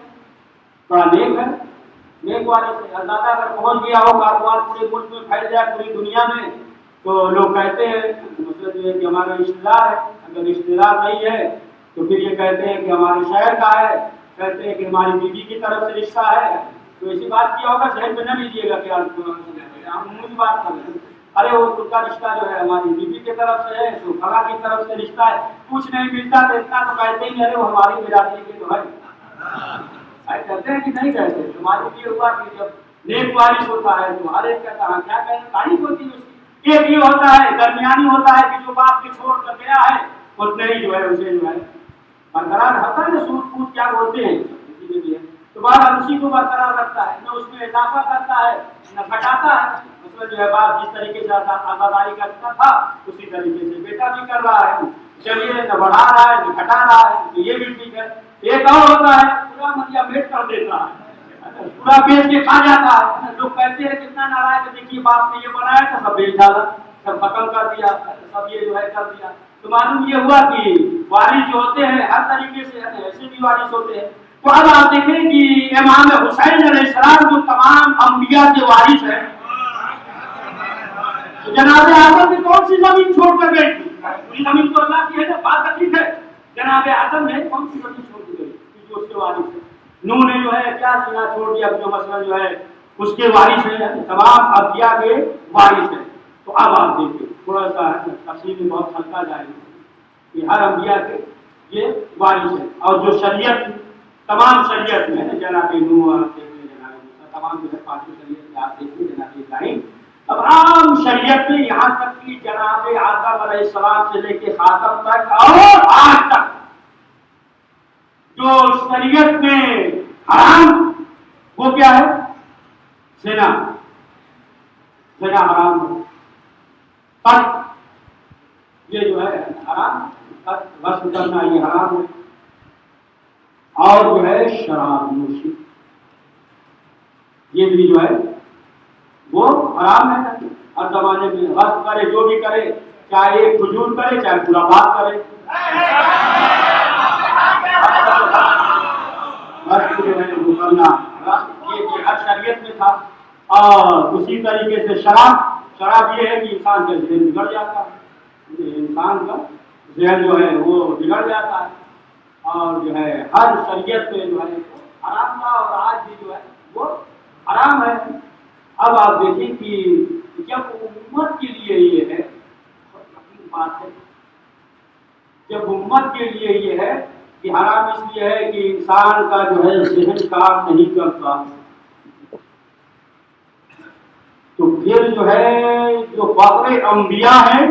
S3: بڑا نیک ہے، نیک والے سے. اللہ اگر پہنچ گیا ہو کاروبار پورے ملک میں پھیل جائے پوری دنیا میں تو لوگ کہتے ہیں مطلب یہ ہے کہ ہمارا رشتہ دار ہے. اگر رشتہ دار نہیں ہے تو پھر یہ کہتے ہیں کہ ہمارے شہر کا ہے، کہتے ہیں کہ ہماری بیوی کی طرف سے رشتہ ہے. تو ایسی بات کیا ہوگا ذہن میں نہ لیجیے گا کہ ہم منہ کی بات کر رہے ہیں، ارے وہ ان کا رشتہ جو ہے ہماری بیوی کی طرف سے ہے تو فلاں کی طرف سے رشتہ ہے، کچھ نہیں ملتا تو اتنا تو کہتے ہی ارے وہ ہماری برادری کے جو ہے. کہتے ہیں کہ نہیں کہتے. ہمارے یہ ہوا کہ جب نیک وارث ہوتا ہے تو ہر ایک کہتا ہے کیا کہتے ہیں تعریف ہوتی ہے اس کی. ایک یہ ہوتا ہے درمیانی ہوتا ہے کہ جو باپ کے چھوڑ کر گیا ہے اتنے ہی جو ہے اسے جو ہے برقرار رکھتا ہے. سود پوت کیا بولتے ہیں تو بعد اسی کو برقرار رکھتا ہے، نہ اس میں اضافہ کرتا ہے نہ گھٹاتا ہے. مطلب جو ہے باپ جس طریقے سے آزاداری کرتا تھا اسی طریقے سے بیٹا بھی کر رہا ہے. چلیے نہ بڑھا رہا ہے نہ گھٹا رہا ہے تو یہ بھی ٹھیک ہے. ایک اور ہوتا ہے پورا مطلب میٹ کر دیتا ہے، پورا بیچ کے کھا جاتا ہے. لوگ کہتے ہیں کتنا ناراض ہے دیکھیے باپ نے یہ بنایا تھا سب بیچ ڈالا، سب ختم کر دیا، سب یہ جو ہے کر دیا. تو معلوم یہ ہوا کہ وارث جو ہوتے ہیں ہر طریقے سے ایسے بھی وارث ہوتے ہیں. تو اب آپ دیکھیں کہ امام حسین علیہ السلام جو تمام انبیاء کے وارث ہیں تو جناب آدم نے کون سی زمین چھوڑ کر گئی تھی؟ پوری زمین تو اللہ کی ہے نا، بات تکلیف ہے. جناب آدم نے کون سی زمین چھوڑ دی گئی جو اس کے وارث ہے؟ نوح نے جو ہے کیا سینا چھوڑ دیا جو مثلا جو ہے اس کے وارث ہیں، تمام انبیاء کے وارث ہیں. تو اب آپ دیکھیں تھوڑا سا تفصیل میں بہت ہلکا جائے گا کہ ہر انبیاء کے یہ وارث ہیں. اور جو شریعت تمام شریعت میں جناب نوح جناب تمام جو ہے پانچوں شریعت میں آپ دیکھیں جناب ابراہیم. اب عام شریعت میں یہاں تک کہ جناب آدم علیہ السلام سے لے کے خاتم تک اور آج تک جو شریعت میں حرام وہ کیا ہے؟ زنا حرام ہے، یہ جو ہے حرام، غصب کرنا یہ حرام ہے، اور جو ہے شراب نوشی یہ بھی جو ہے وہ حرام ہے۔ ہر زمانے میں غصب کرے، جو بھی کرے، چاہے ایک فجور کرے چاہے پورا بات کرے، غصب جو ہے وہ کرنا یہ ہر شریعت میں تھا۔ اور اسی طریقے سے شراب یہ ہے کہ انسان کا ذہن بگڑ جاتا ہے، انسان کا ذہن جو ہے وہ بگڑ جاتا ہے، اور جو ہے ہر شریعت میں جو ہے حرام تھا، اور آج بھی جو ہے وہ حرام ہے۔ اب آپ دیکھیں کہ جب امت کے لیے یہ ہے بات ہے، جب امت کے لیے یہ ہے کہ حرام اس لیے ہے کہ انسان کا جو ہے ذہن کام نہیں کرتا، تو پھر جو ہے جو فخر انبیاء ہیں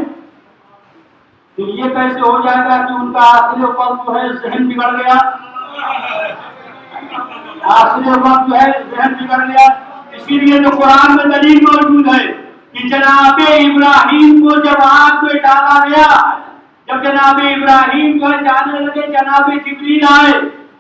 S3: پھر یہ کیسے ہو جائے گا کہ ان کا آخری وقت جو ہے ذہن بگڑ گیا، آخری وقت جو ہے ذہن بگڑ گیا۔ اسی لیے جو قرآن میں دلیل موجود ہے کہ جناب ابراہیم کو جب آگ میں ڈالا گیا، جب جناب ابراہیم جو ہے جانے لگے، جناب جبریل آئے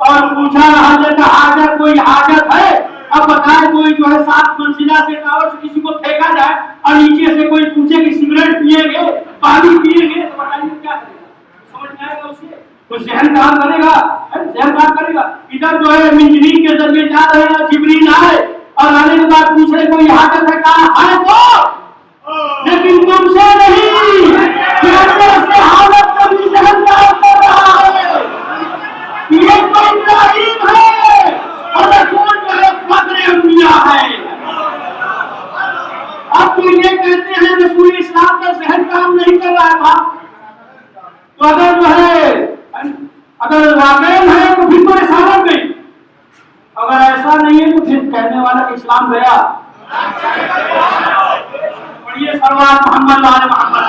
S3: اور پوچھا حضرت حاجت کوئی حاجت ہے؟ اب بتائیں کوئی جو ہے 7 منزلہ سے ٹاور سے کسی کو پھینکا جائے اور نیچے سے کوئی پوچھے کہ سگریٹ پیئیں گے، پانی پیئیں گے، تو بتائیے کیا کرے گا؟ سمجھ میں آئے گا اسے؟ تو ذہن کام کرے گا، ذہن کام کرے گا۔ ادھر جو ہے منجنیق کے ذریعے جا رہے ہیں، جبریل آئے اور آنے کے بعد پوچھ رہے کوئی حاجت ہے؟ کہا ہے تو، لیکن تم سے نہیں، سے حالت کا بھی ذہن کام کر رہا ہے، یہ تو ابراہیم ہے اور رسول جو ہے فخر انبیاء ہے۔ اب تو یہ کہتے ہیں رسول اسلام کا ذہن کام نہیں کر رہا تھا، تو اگر جو ہے اگر واقعی ہے تو پھر تو رسالت گئی، اگر ایسا نہیں ہے تو پھر کہنے والا کہ اسلام گیا۔ پڑھیے سروات محمد وعلی محمد۔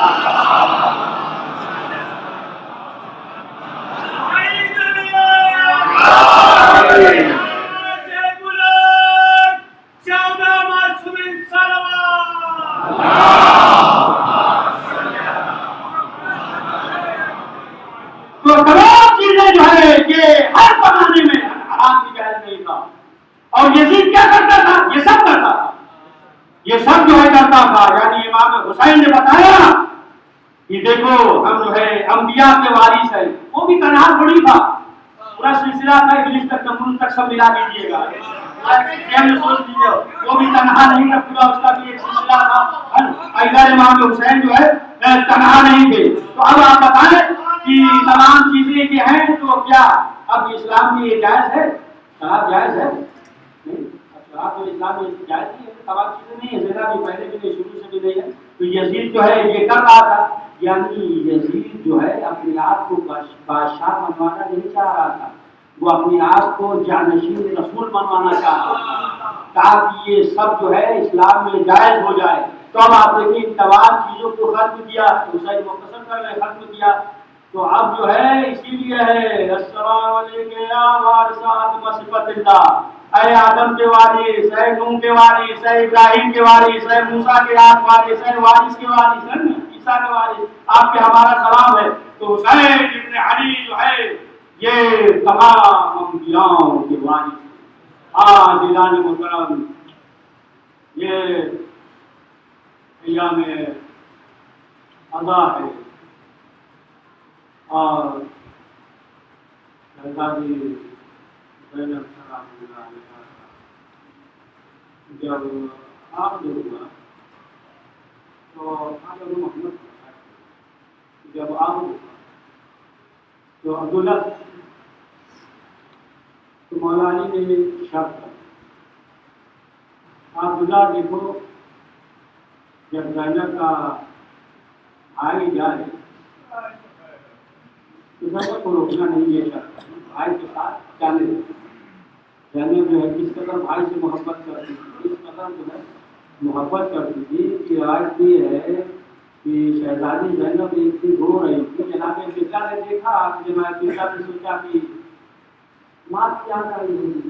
S3: تو تمام چیزیں جو ہے یہ ہر زمانے میں حرام کی جائز نہیں تھا، اور یزید کیا کرتا تھا؟ یہ سب کرتا تھا، یہ سب جو ہے کرتا تھا۔ یعنی امام حسین نے بتایا کہ دیکھو ہم جو ہے انبیاء کے وارث ہیں، وہ بھی تنہا تھوڑی تھا، پورا سلسلہ تھا، ابلیس تک تمام تک سب ملا دیجیے گا، سوچ لیجیے، وہ بھی تنہا نہیں تھا، پورا اس کا بھی ایک سلسلہ تھا۔ ادھر امام حسین جو ہے تنہا نہیں تھے۔ تو اب آپ بتائیں کہ تمام چیزیں یہ ہیں تو کیا اب اسلام میں یہ جائز ہے؟ شراب جائز ہے؟ نہیں، شراب تو اسلام میں جائز نہیں ہے، تمام چیزیں نہیں ہے، زنا بھی پہلے بھی نہیں، شروع سے بھی نہیں ہے۔ تو یزید جو ہے یہ کر رہا تھا، یعنی یزید جو ہے اپنے آپ کو بادشاہ منوانا نہیں چاہ رہا تھا، وہ اپنے آپ کو جانشین رسول منوانا چاہ رہا تھا تاکہ یہ سب جو ہے اسلام میں جائز ہو جائے۔ تو اب آپ دیکھیں تمام چیزوں کو ختم کیا، حسین مختصر کر رہے ختم کیا، تو اب جو ہے اسی لیے ہے السلام علیکم یا وارث آدم صفت اللہ، اے آدم کے وارث، اے نوح کے وارث، اے ابراہیم کے وارث، اے موسیٰ کے وارث، اے وارث کے وارث، عیسیٰ کے وارث، آپ پہ ہمارا سلام ہے۔ تو حسین ابن علی جو ہے یہ تمام انبیاء کے وارث۔ عزیزان محترم، یہ ایام اضحیٰ ہے، اور شہزادی زینب سلام اللہ علیہا جب آپ جو ہوا تو آپ محمد جب آپ ہوا تو عبداللہ تو مولا علی نے شرط عبداللہ دیکھو جب زینب کا بھائی جائے تو زینب کو روکنا نہیں ہے، شرط بھائی کے ساتھ جانے دیں۔ زینب جو ہے کس قدر بھائی سے محبت کرتی تھی، کس قدر جو ہے محبت کرتی تھی کہ آج یہ ہے کہ شہزادی زینب ایک دن رو رہی تھی، جناب مرزا نے دیکھا کہ جناب مرزا نے سوچا کہ ماں کی یاد آ رہی ہوگی،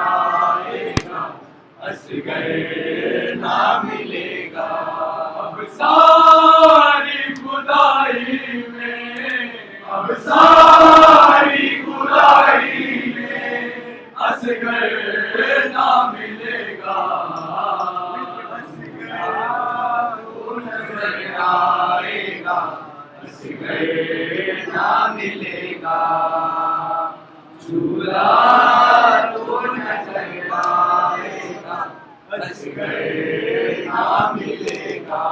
S4: آئے گا اصغر نہ ملے گا اب ساری خدائی میں اب ساری خدائی میں اصغر نہ ملے گا آئے گا اصغر نہ ملے گا جھولا تو نظر آئے گا اصغر نہ ملے گا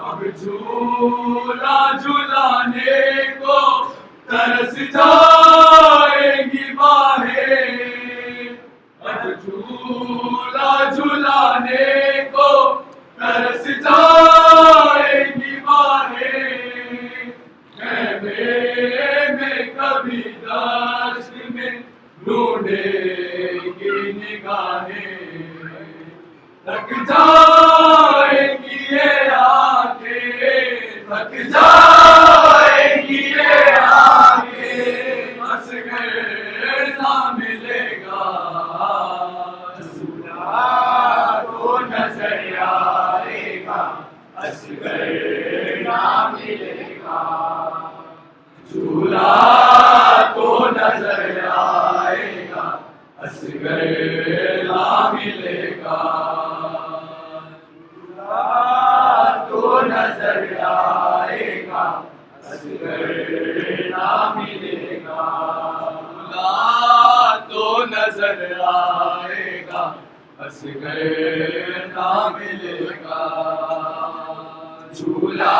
S4: اب جھولا جھولانے کو ترس جائیں گی باہیں اب جھولا جھولانے کو ترس جائیں گی باہیں میں کبھی دشت میں ڈھونڈے گی نگاہیں تھک جائیں گی یہ آنکھیں تھک جائیں گی یہ آنکھیں اصغر نہ ملے گا جھولا تو نظر آئے گا اصغر نہ ملے گا جھولا تو نظر آئے گا اصغر نہ ملے گا جھولا تو نظر آئے گا اصغر نہ ملے گا جھولا تو نظر آئے گا اصغر نہ ملے گا جھولا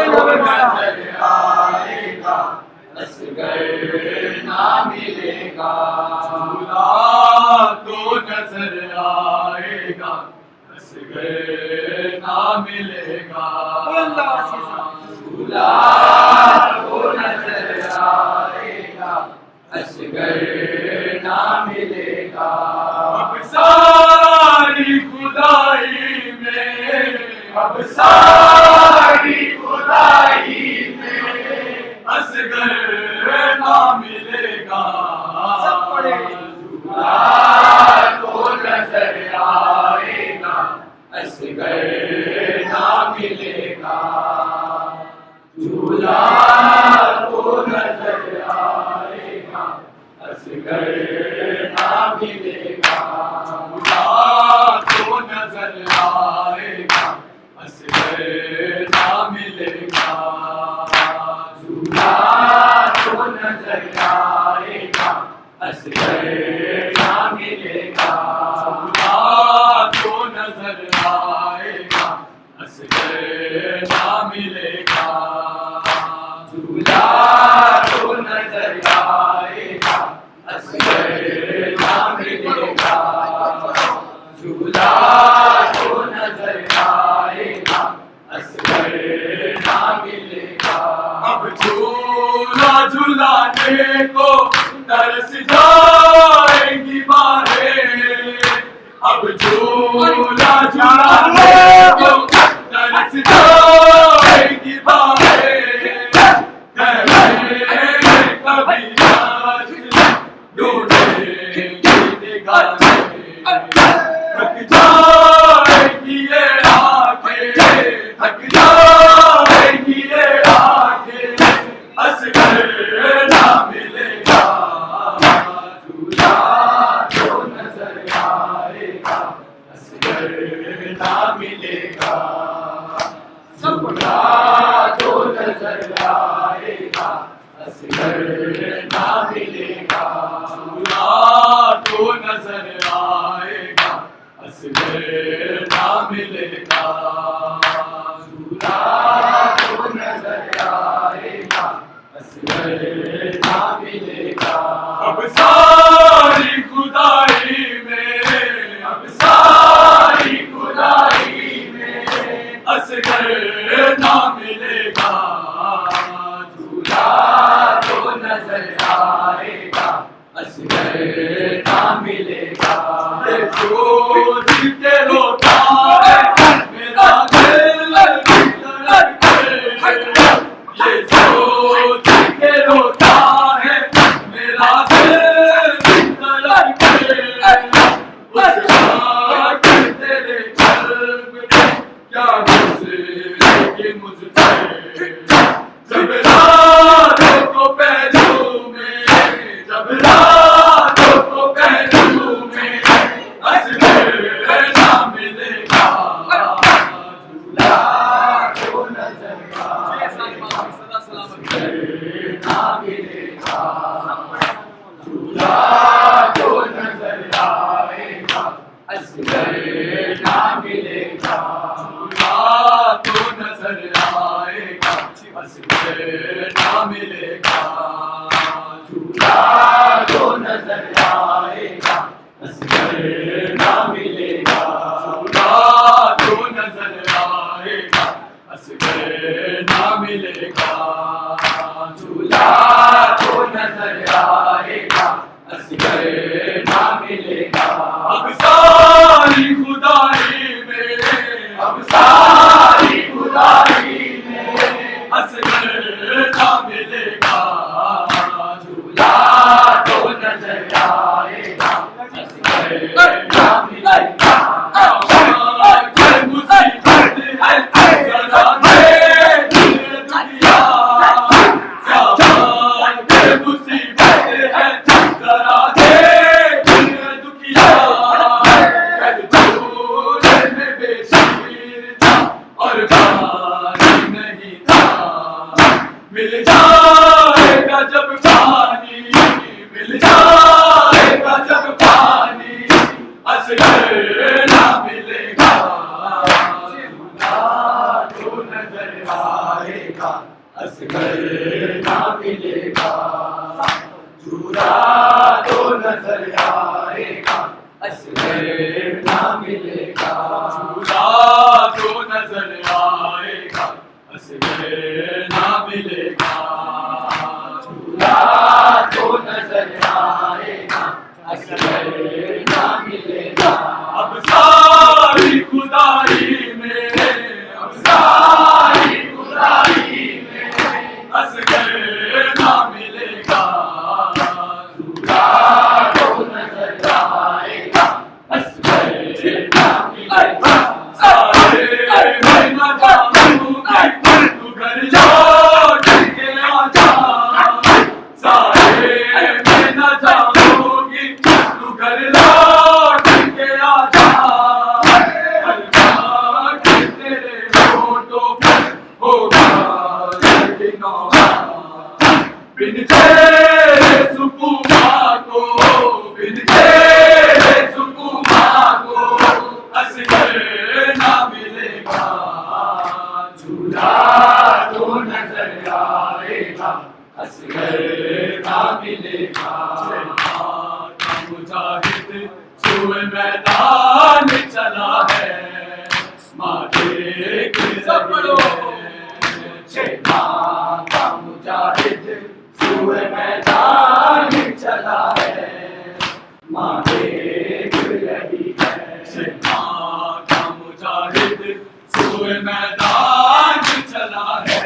S4: تو نظر آئے گا اصغر نہ ملے گا جھولا تو نظر آئے گا اصغر نہ ملے گا جھولا تو نظر آئے گا اصغر نہ ملے گا اب ساری خدائی میں اب ساری خدائی میں اصغر نہ ملے گا جھولا تو نظر آئے گا اصغر نہ ملے گا جھولا تو نظر آئے گا اصغر نہ ملے گا جھولا تو نظر آئے گا اصغر نہ ملے گا جھولا تو نظر آئے گا اصغر نہ ملے گا جھولا تو نظر آئے گا اصغر نہ ملے گا جھولا تو نظر آئے گا اصغر نہ ملے گا جھولا تو نظر آئے گا اصغر نہ ملے گا اب جھولا جھولانے کو ترس جائیں گی باہیں اب جھولا جھولانے کو ترس جائیں گی باہیں کبھی ڈھونڈے گی نگاہیں تھک جائیں گی یہ آنکھیں تھک جائیں گی یہ آنکھیں اصغر نہ ملے گا جھولا تو نظر آئے گا اصغر نہ ملے گا جھولا تو نظر آئے گا اصغر نہ ملے گا جھولا تو نظر آئے گا اصغر نہ ملے گا جھولا تو نظر آئے گا اصغر نہ ملے گا اب ساری خدائی میں اب ساری خدائی میں اصغر نہ ملے گا جھولا تو نظر آئے گا اصغر نہ ملے گا سوچ کے روتا ہے میرا دل یہ سوچ کے روتا ہے میرا دل مجھ پہ جب راتوں کو پہلو میں جب راتوں کو پہلو میں اصغر نہ ملے گا جھولا تو نظر آئے گا اصغر نہ ملے گا جھولا تو نظر آئے گا اصغر نہ ملے گا جھولا تو نظر آئے گا اصغر نہ ملے گا جھولا تو نظر آئے گا اصغر نہ ملے گا جھولا تو نظر آئے گا اصغر نہ ملے گا جھولا تو نظر آئے گا اصغر نہ ملے گا اب ساری خدائی میں اب ساری خدائی میں اصغر نہ ملے گا جھولا تو نظر آئے گا اصغر نہ ملے گا مصیبت ہے ذرا دے دنیا مصیبت ہے ذرا دے دنیا میں بے شیر تھا اور پانی نہیں تھا مل جائے گا جب پانی مل جائے گا جب پانی اصغر نہ ملے گا جھولا تو نظر آئے گا اصغر نہ ملے گا جھولا تو نظر آئے گا اصغر نہ ملے گا جھولا تو نظر آئے گا اصغر نہ ملے گا جھولا تو نظر آئے گا اصغر نہ ملے گا اب ساری خدائی میں اب ساری خدائی میں اصغر نہ ملے گا جھولا تو نظر آئے گا اصغر نہ ملے گا سارے میں نہ جانوں گی تو گھر لوٹ کے آ جا سارے میں نہ جانوں گی تو گھر لوٹ کے آ جا اللہ کے تیرے ہونٹوں پر ہوگا بن تیرے سکوما کو بن تیرے سکوما کو اصغر نہ ملے گا جھولا تو نظر آئے گا اصغر نہ ملے گا مجاہد سوئے میدان چلا ہے ماتھے گر رہی کا مجاہد سوئے میدان چلا ہے ماتھے گر رہی ہے کا مجاہد سوئے میدان چلا ہے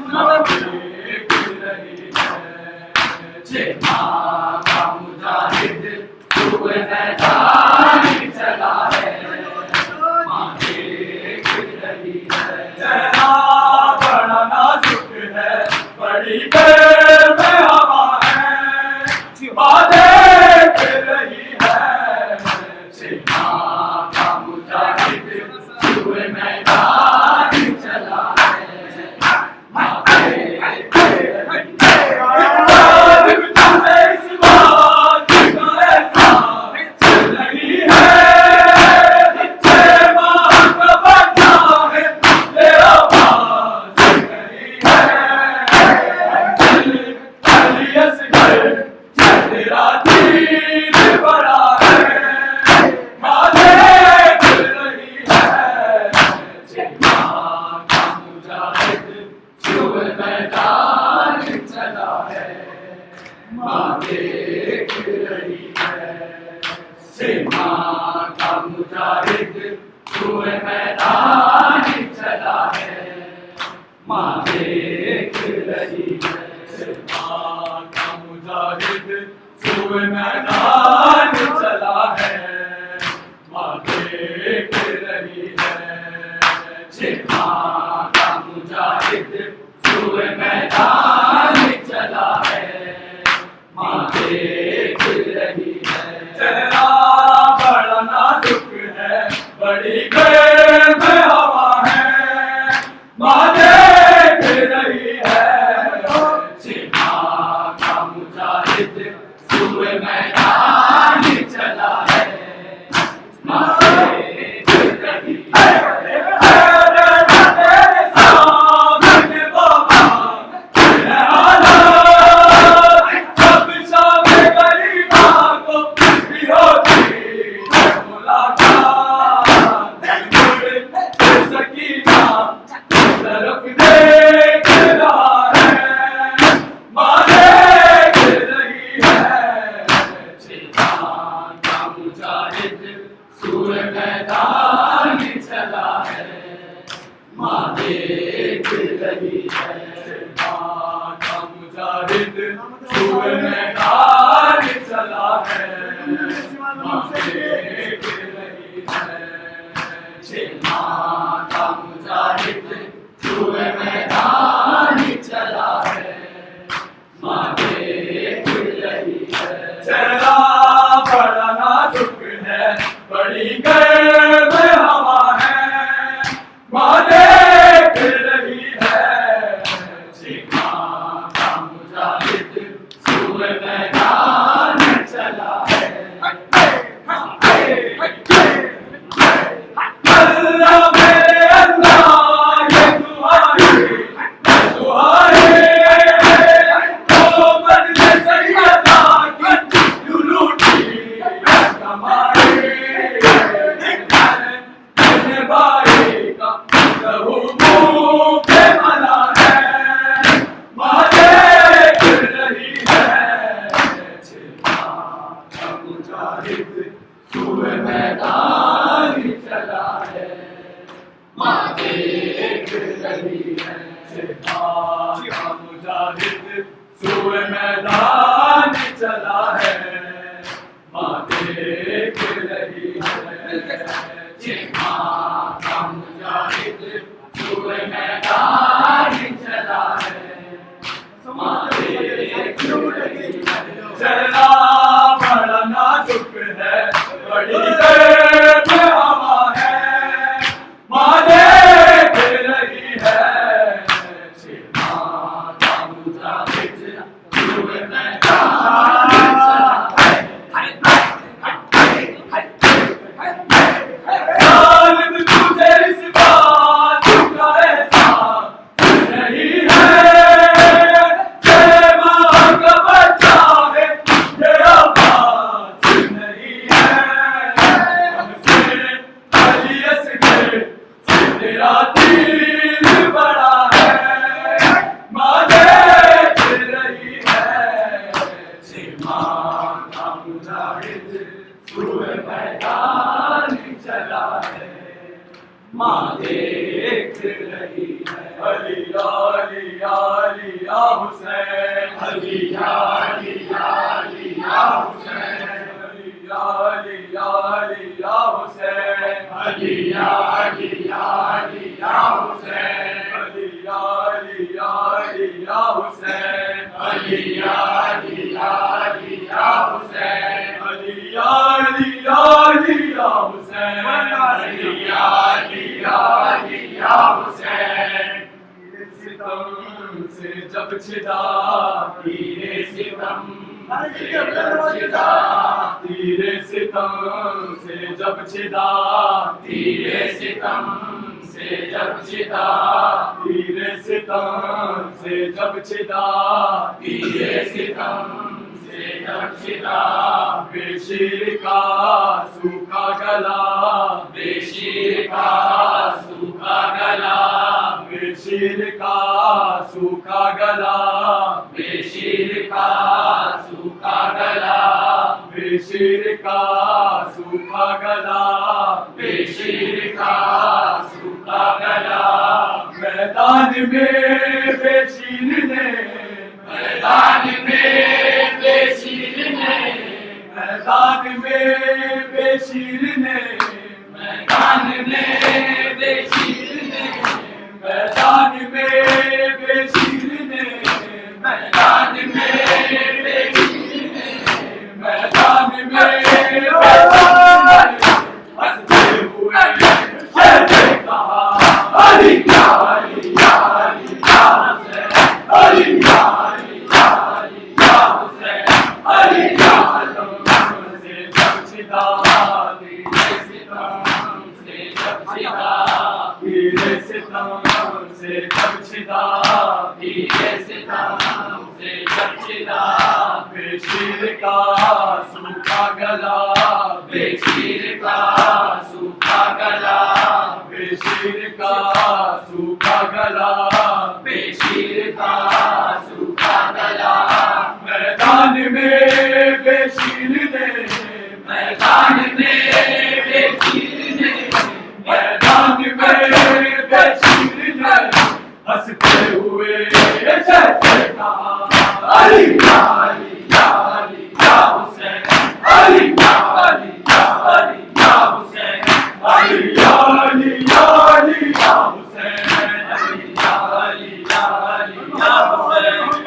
S4: ماتھے گر رہی ہے کا مجاہد سوئے میدان چلا ہے ماتھے گر رہی ہے بڑا نازک ہے بڑی دیر میں ہوا ہے باتیں کر رہی ہے کا مجاہد سوئے میدان چلا ہے ماتھے گر رہی ہے اس بات کا احساس نہیں ہے مجاہد سوئے میدان چلا ہے ماں دیکھ رہی ہے مجاہد سوئے میدان چلا ہے ماں دیکھ رہی ہے مجاہد سوئے میدان چلا ہے، ماں دیکھ رہی ہے، چہرہ بڑا نازک ہے، بڑی گرم ہوا ہے، ماں دیکھ رہی ہے، ماں کا مجاہد سوئے میدان چلا ہے، ماں دیکھ رہی ہے، سوئے میدان چلا ہے، ماں دیکھ رہی ہے، ماں کا مجاہد سوئے میدان چلا ہے، ماں دیکھ رہی ہے، ماں کا مجاہد سوئے میدان چلا ہے، ماں دیکھ رہی ہے، چہرہ بڑا نازک ہے، بڑی گرم ہوا ہے، ماں دیکھ رہی ہے، ماں کا مجاہد سوئے میدان چلا ہے، اللہ میرے اللہ یہ دعائیں سوئے میدان چلا ہے، ماں دیکھ رہی ہے، ماں کا مجاہد سوئے میدان چلا ہے، ماں دیکھ رہی ہے، ماں کا مجاہد سوئے میدان چلا ہے، ماں دیکھ رہی ہے، چہرہ بڑا نازک ہے، بڑی گرم ہوا ہے، ماں دیکھ رہی ہے، ماں کا مجاہد سوئے میدان چلا ہے، غالب تجھے اس بات کا احساس نہیں ہے، کہ ماں کا بچہ ہے تیرا باس نہیں ہے، ہم سے علی اصغر سے تیرا دل بڑا ہے، ماں دیکھ رہی ہے، ماں کا مجاہد سوئے میدان چلا ہے، ماں دیکھ رہی ہے، علی علی علی یا حسین، علی علی علی یا حسین، علی علی علی یا حسین، علی علی علی یا حسین، علی علی علی یا حسین، علی علی علی یا حسین، علی علی علی یا حسین، علی علی علی یا حسین، ستم سے جب چھدا تیرے ستم سے جب چھدا، تیرے ستم سے جب چھدا، تیرے ستم سے جب چھدا، تیرے ستم سے جب چھدا، تیرے ستم سے جب چھدا، بے شیر کا سوکھا گلا، بے شیر کا سوکھا گلا، بے شیر کا سوکھا گلا، بے شیر کا سوکھا گلا، بے شیر کا سوکھا گلا، بے شیر کا سوکھا گلا، میدان میں بے شیر نے، میدان میں بے شیر نے، میدان میں بے شیر نے، میدان میں بے شیر نے، میدان میں علی یا علی یا علی یا حسین علی یا علی یا علی یا حسین علی یا ستم سے جب چھدا تیرے ستم سے جب چھدا تیرے ستم سے جب چھدا تیرے ستم سے جب چھدا بے شیر کا سوکھا گلا بے شیر کا سوکھا گلا بے شیر کا سوکھا گلا بے شیر کا سوکھا گلا میدان میں بے شیر نے میدان میں بے شیر نے میدان میں بے شیر نے ہنستے ہوئے جیسے کہا علی یا علی یا علی یا حسین علی یا علی یا علی یا حسین علی یا علی یا علی یا حسین علی یا علی یا علی یا حسین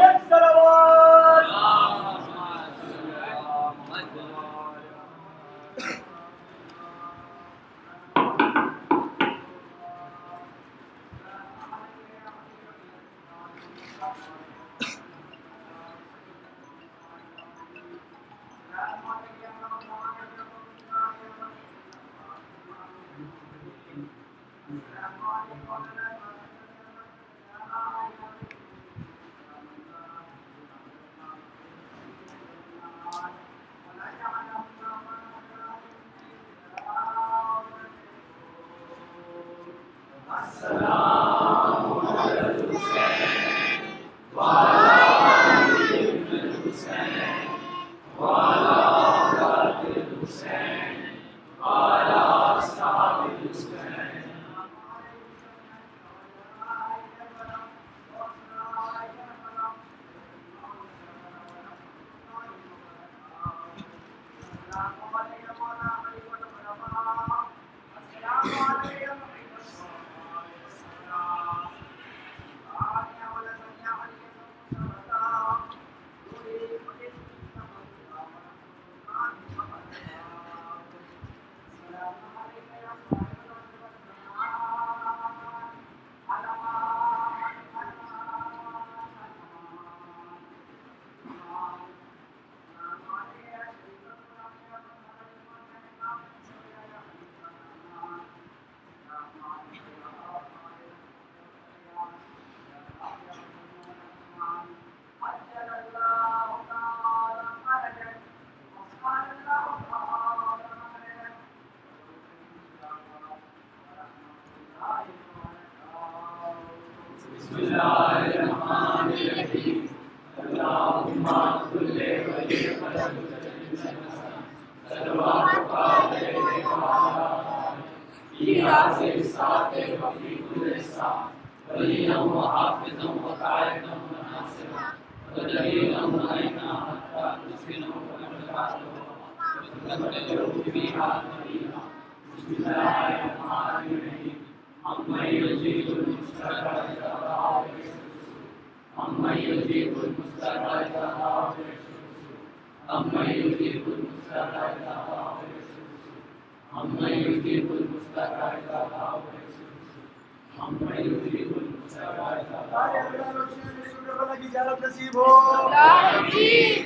S1: نصیب ہو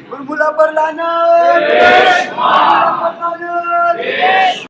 S1: بلبلا پر لانا